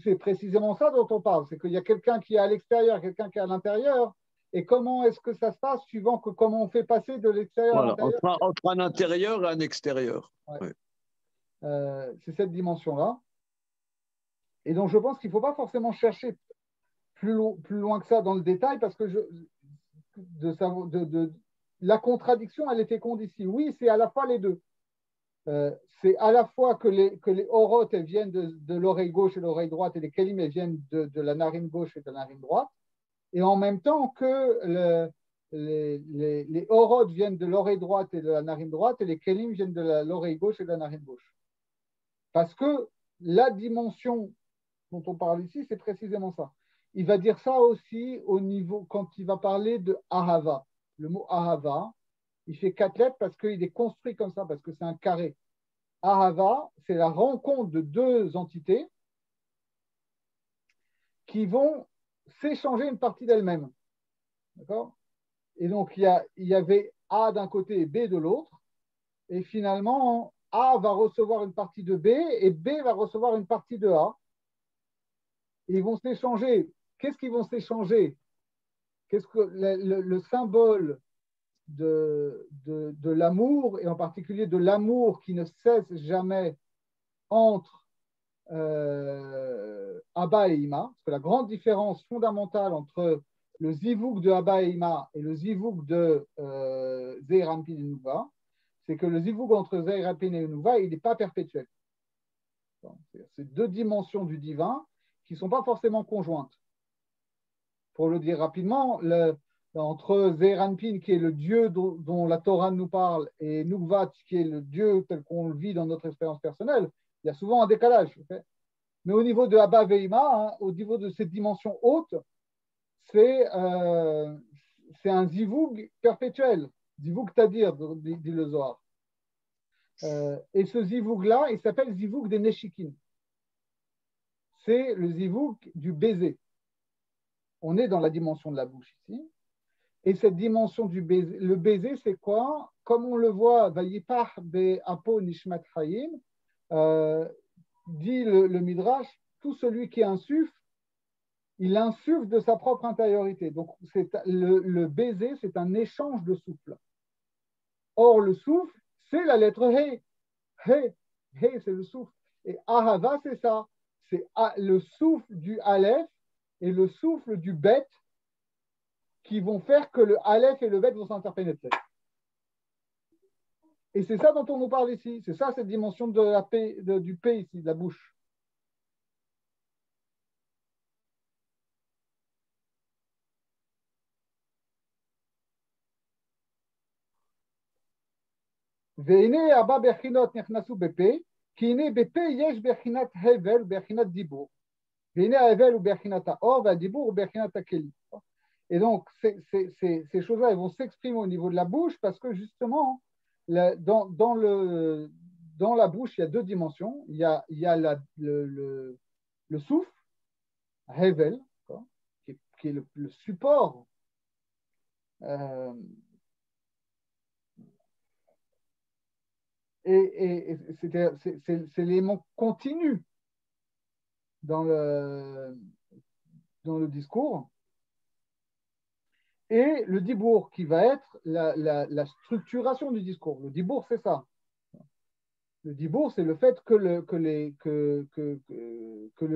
C'est précisément ça dont on parle, c'est qu'il y a quelqu'un qui est à l'extérieur, quelqu'un qui est à l'intérieur, et comment est-ce que ça se passe suivant comment on fait passer de l'extérieur à l'intérieur. Entre un intérieur et un extérieur. Ouais. C'est cette dimension-là. Et donc je pense qu'il ne faut pas forcément chercher plus loin que ça dans le détail, parce que la contradiction, elle est féconde ici. Oui, c'est à la fois les deux. C'est à la fois que les orot elles viennent de l'oreille gauche et l'oreille droite, et les kelim elles viennent de la narine gauche et de la narine droite, et en même temps que les orot viennent de l'oreille droite et de la narine droite, et les kelim viennent de l'oreille gauche et de la narine gauche. Parce que la dimension dont on parle ici, c'est précisément ça. Il va dire ça aussi au niveau, quand il va parler de Ahava. Le mot Ahava, il fait 4 lettres parce qu'il est construit comme ça, parce que c'est un carré. Ahava, c'est la rencontre de deux entités qui vont s'échanger une partie d'elles-mêmes. D'accord? Et donc, il y avait A d'un côté et B de l'autre. Et finalement, A va recevoir une partie de B et B va recevoir une partie de A. Et ils vont s'échanger. Qu'est-ce qu'ils vont s'échanger? Qu'est-ce que le symbole de l'amour, et en particulier de l'amour qui ne cesse jamais entre Abba et Ima, parce que la grande différence fondamentale entre le zivouk de Abba et Ima et le zivouk de Zeir Anpin et Nouva, c'est que le zivouk entre Zeir Anpin et Nouva, il n'est pas perpétuel. C'est deux dimensions du divin qui ne sont pas forcément conjointes. Pour le dire rapidement, entre Zeir Anpin, qui est le Dieu dont la Torah nous parle, et Nukvat, qui est le Dieu tel qu'on le vit dans notre expérience personnelle, il y a souvent un décalage. Okay, mais au niveau de Abba Veima, au niveau de cette dimension haute, c'est un zivoug perpétuel. Zivoug Tadir, dit le Zohar. Et ce zivoug-là, il s'appelle zivoug des Neshikim. C'est le zivoug du baiser. On est dans la dimension de la bouche ici. Et cette dimension du baiser, le baiser, c'est quoi? Comme on le voit, Vayipach be Apo Nishmat Hayim, dit le Midrash, tout celui qui insuffle, il insuffle de sa propre intériorité. Donc, le baiser, c'est un échange de souffle. Or, le souffle, c'est la lettre He. He, c'est le souffle. Et Ahava, c'est ça. C'est le souffle du Aleph et le souffle du Bet qui vont faire que le Aleph et le Bet vont s'interpénétrer. Et c'est ça dont on nous parle ici. C'est ça, cette dimension de la paix, du P ici, de la bouche. והנה הבא בחינות נכנסו בפה, כי הנה בפה יש בחינת הבל ובחינת דיבור. והנה ההבל הוא בחינת האור והדיבור הוא בחינת הכלי. Et donc, ces choses-là, elles vont s'exprimer au niveau de la bouche parce que justement, dans la bouche, il y a deux dimensions. Il y a le souffle, hevel, qui est le support et c'est l'élément continu dans le discours, et le dibour qui va être la structuration du discours. Le dibour, c'est ça. Le dibour, c'est le fait que le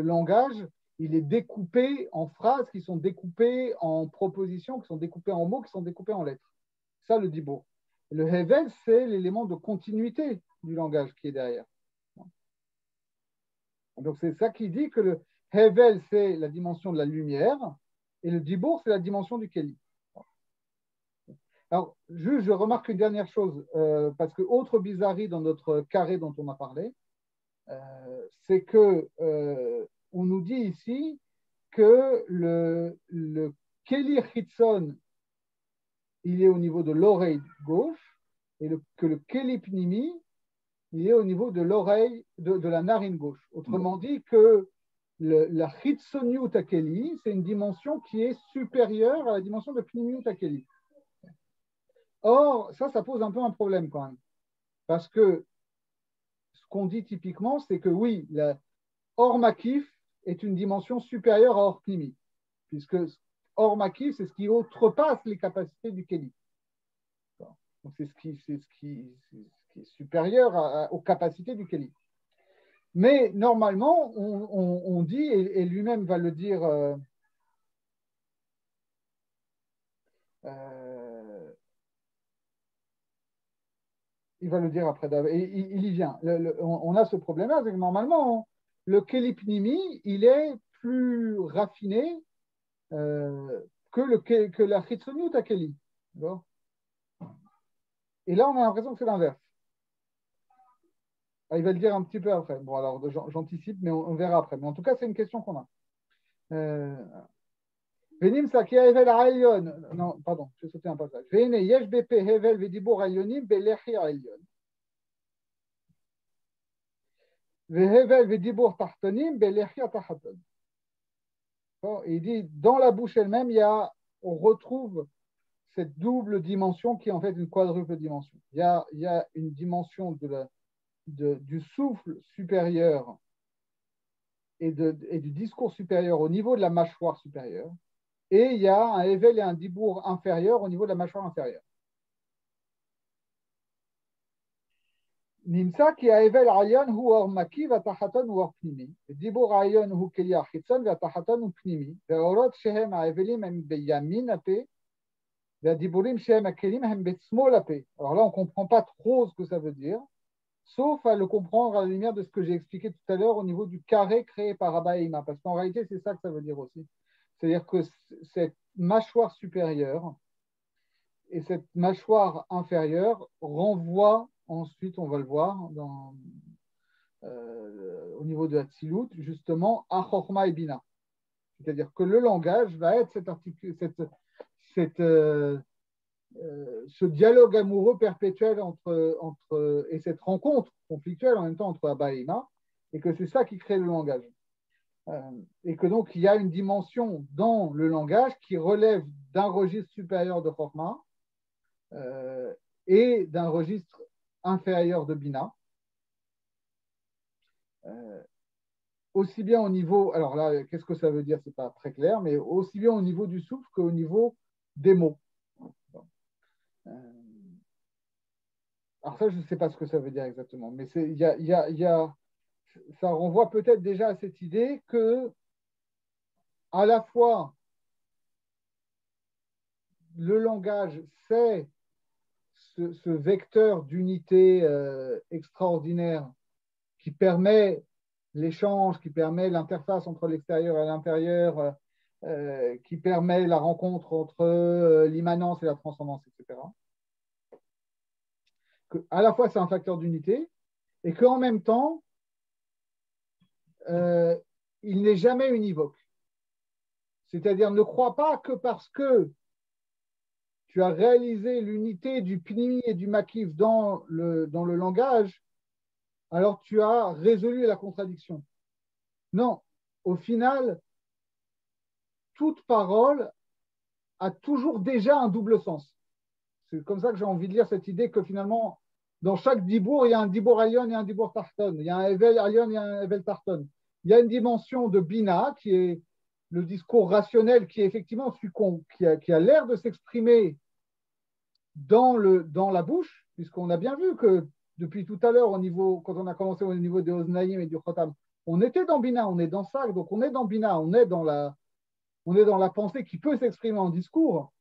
langage, il est découpé en phrases qui sont découpées en propositions, qui sont découpées en mots, qui sont découpées en lettres. Ça, le dibour. Le hevel, c'est l'élément de continuité du langage qui est derrière. Donc, c'est ça qui dit que le hevel, c'est la dimension de la lumière, et le dibour, c'est la dimension du keli. Alors, juste, je remarque une dernière chose, parce que autre bizarrerie dans notre carré dont on a parlé, c'est que on nous dit ici que le Kelly Hitson, il est au niveau de l'oreille gauche, et que le Kelly Pnimi, il est au niveau de l'oreille, de la narine gauche. Autrement dit, que la Hitsoniut Akeli, c'est une dimension qui est supérieure à la dimension de Pnimiut Akeli. Or, ça pose un peu un problème quand même. Parce que ce qu'on dit typiquement, c'est que oui, Or Makif est une dimension supérieure à Or Pnimi, puisque Or Makif, c'est ce qui outrepasse les capacités du Keli. Donc, c'est ce qui est supérieur aux capacités du Keli. Mais normalement, on dit, et lui-même va le dire, il va le dire après, il y vient. On a ce problème-là, c'est que normalement, le Kelipnimi, il est plus raffiné que la Chitsoniut Akeli. Et là, on a l'impression que c'est l'inverse. Il va le dire un petit peu après. Bon, alors j'anticipe, mais on verra après. Mais en tout cas, c'est une question qu'on a. Venim Sakia Hevel Aelion. Non, pardon, j'ai sauté un passage. Vene Yesh BP Hevel Vedibur Aelionim Belechi Aelion. Vehevel Vedibur Tartonim Belechi Tahaton. Il dit, dans la bouche elle-même, on retrouve cette double dimension qui est en fait une quadruple dimension. Il y a une dimension du souffle supérieur et du discours supérieur au niveau de la mâchoire supérieure, et il y a un Hevel et un Dibour inférieur au niveau de la mâchoire inférieure. Nimsa ki Hevel Ayan hu or maki vatahaton ou or pnimi. Dibour Ayan hu keli achitson vatahaton ou pnimi. Ve'orot shehem ha'evelim hem beyamin ape. Ve'diburim shehem ha'kelim hem betzmol ape. Alors là, on ne comprend pas trop ce que ça veut dire, sauf à le comprendre à la lumière de ce que j'ai expliqué tout à l'heure au niveau du carré créé par Abba et Ima. Parce qu'en réalité, c'est ça que ça veut dire aussi. C'est-à-dire que cette mâchoire supérieure et cette mâchoire inférieure renvoient, ensuite, on va le voir, au niveau de la Tzilut, justement, à Chochma et Bina. C'est-à-dire que le langage va être ce dialogue amoureux perpétuel et cette rencontre conflictuelle en même temps entre Abba et Ima, et que c'est ça qui crée le langage. Et que donc il y a une dimension dans le langage qui relève d'un registre supérieur de Chochma et d'un registre inférieur de Bina. Aussi bien au niveau, alors là, qu'est-ce que ça veut dire? C'est pas très clair, mais aussi bien au niveau du souffle qu'au niveau des mots. Alors ça, je ne sais pas ce que ça veut dire exactement, mais ça renvoie peut-être déjà à cette idée que à la fois le langage, c'est ce vecteur d'unité extraordinaire qui permet l'échange, qui permet l'interface entre l'extérieur et l'intérieur, qui permet la rencontre entre l'immanence et la transcendance, etc. À la fois, c'est un facteur d'unité et qu'en même temps, il n'est jamais univoque. C'est-à-dire, ne crois pas que parce que tu as réalisé l'unité du pnimi et du makif dans le langage, alors tu as résolu la contradiction. Non, au final, toute parole a toujours déjà un double sens. C'est comme ça que j'ai envie de lire cette idée que finalement, dans chaque dibour, il y a un dibour alion et un dibour tarton. Il y a un evel alion et un evel tarton. Il y a une dimension de bina qui est le discours rationnel qui est effectivement qui a l'air de s'exprimer dans la bouche, puisqu'on a bien vu que depuis tout à l'heure, quand on a commencé au niveau des Oznaïm et du Khotam, on était dans bina, on est dans ça, donc on est dans bina, on est dans la pensée qui peut s'exprimer en discours.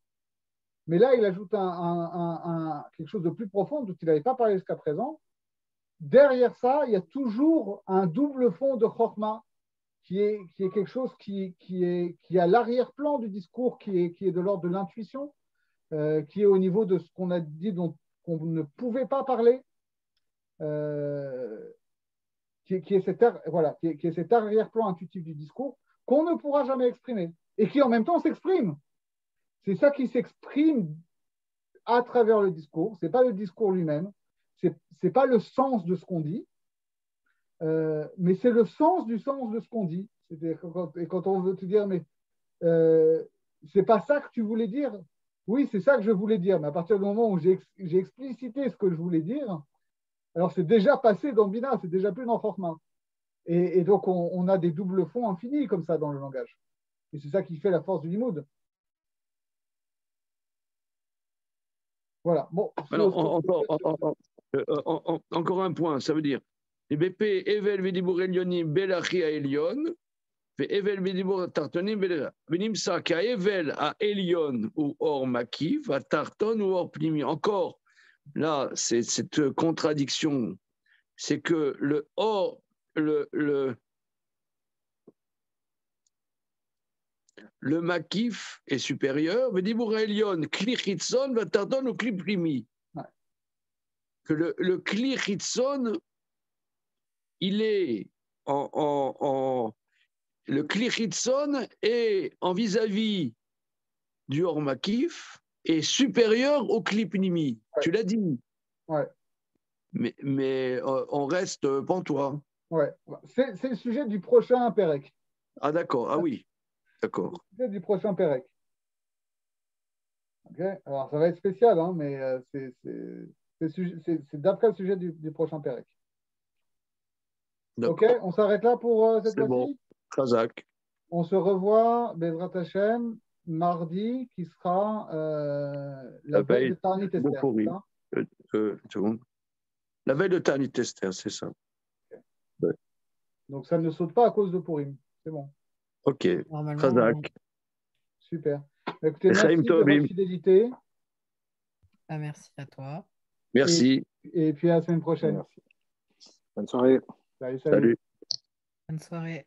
Mais là, il ajoute quelque chose de plus profond dont il n'avait pas parlé jusqu'à présent. Derrière ça, il y a toujours un double fond de Chokhmah qui est quelque chose qui est à l'arrière-plan du discours, qui est de l'ordre de l'intuition, qui est au niveau de ce qu'on a dit, dont on ne pouvait pas parler, qui est cet arrière-plan intuitif du discours qu'on ne pourra jamais exprimer et qui en même temps s'exprime. C'est ça qui s'exprime à travers le discours. Ce n'est pas le discours lui-même, ce n'est pas le sens de ce qu'on dit, mais c'est le sens du sens de ce qu'on dit. Et quand on veut te dire, mais c'est pas ça que tu voulais dire. Oui, c'est ça que je voulais dire, mais à partir du moment où j'ai explicité ce que je voulais dire, alors c'est déjà passé dans Bina, c'est déjà plus dans Chorma. Et donc on a des doubles fonds infinis comme ça dans le langage. Et c'est ça qui fait la force du limoud. Voilà. Bon. Alors, encore un point, ça veut dire BP Evel Vidibur Elionim Belachia Elion, Evel Vidibur Tartonim Belachia. Venimsa Ka Evel à Elion ou Or Makiv, à Tarton ou Or Pnimi. Encore, là, c'est cette contradiction. C'est que le Or, le Makif est supérieur, Vidibur Elion, Kli Chitzon, va Tarton ou Kli Pnimi. Que le Kli Chitzon, il est le Kli Chitzon est en vis-à-vis du Or Makif est supérieur au Kli Pnimi. Ouais. Tu l'as dit. Ouais. Mais on reste pantois. Ouais. C'est le sujet du prochain Pérec. Ah d'accord, ah oui, d'accord. C'est le sujet du prochain Pérec. Okay. Alors ça va être spécial, hein, mais c'est d'après le sujet du prochain Pérec. Ok, on s'arrête là pour cette fois-ci. Bon, Khazak. On se revoit, Bezrat Hashem, mardi, qui sera la veille de Tarnit Esther. La veille de Tarnit Esther, c'est ça. Okay. Ouais. Donc ça ne saute pas à cause de Purim. C'est bon. Ok, Khazak. Super. Écoutez, merci de votre fidélité. Ah, merci à toi. Merci. Et puis à la semaine prochaine. Merci. Bonne soirée. Salut. Bonne soirée.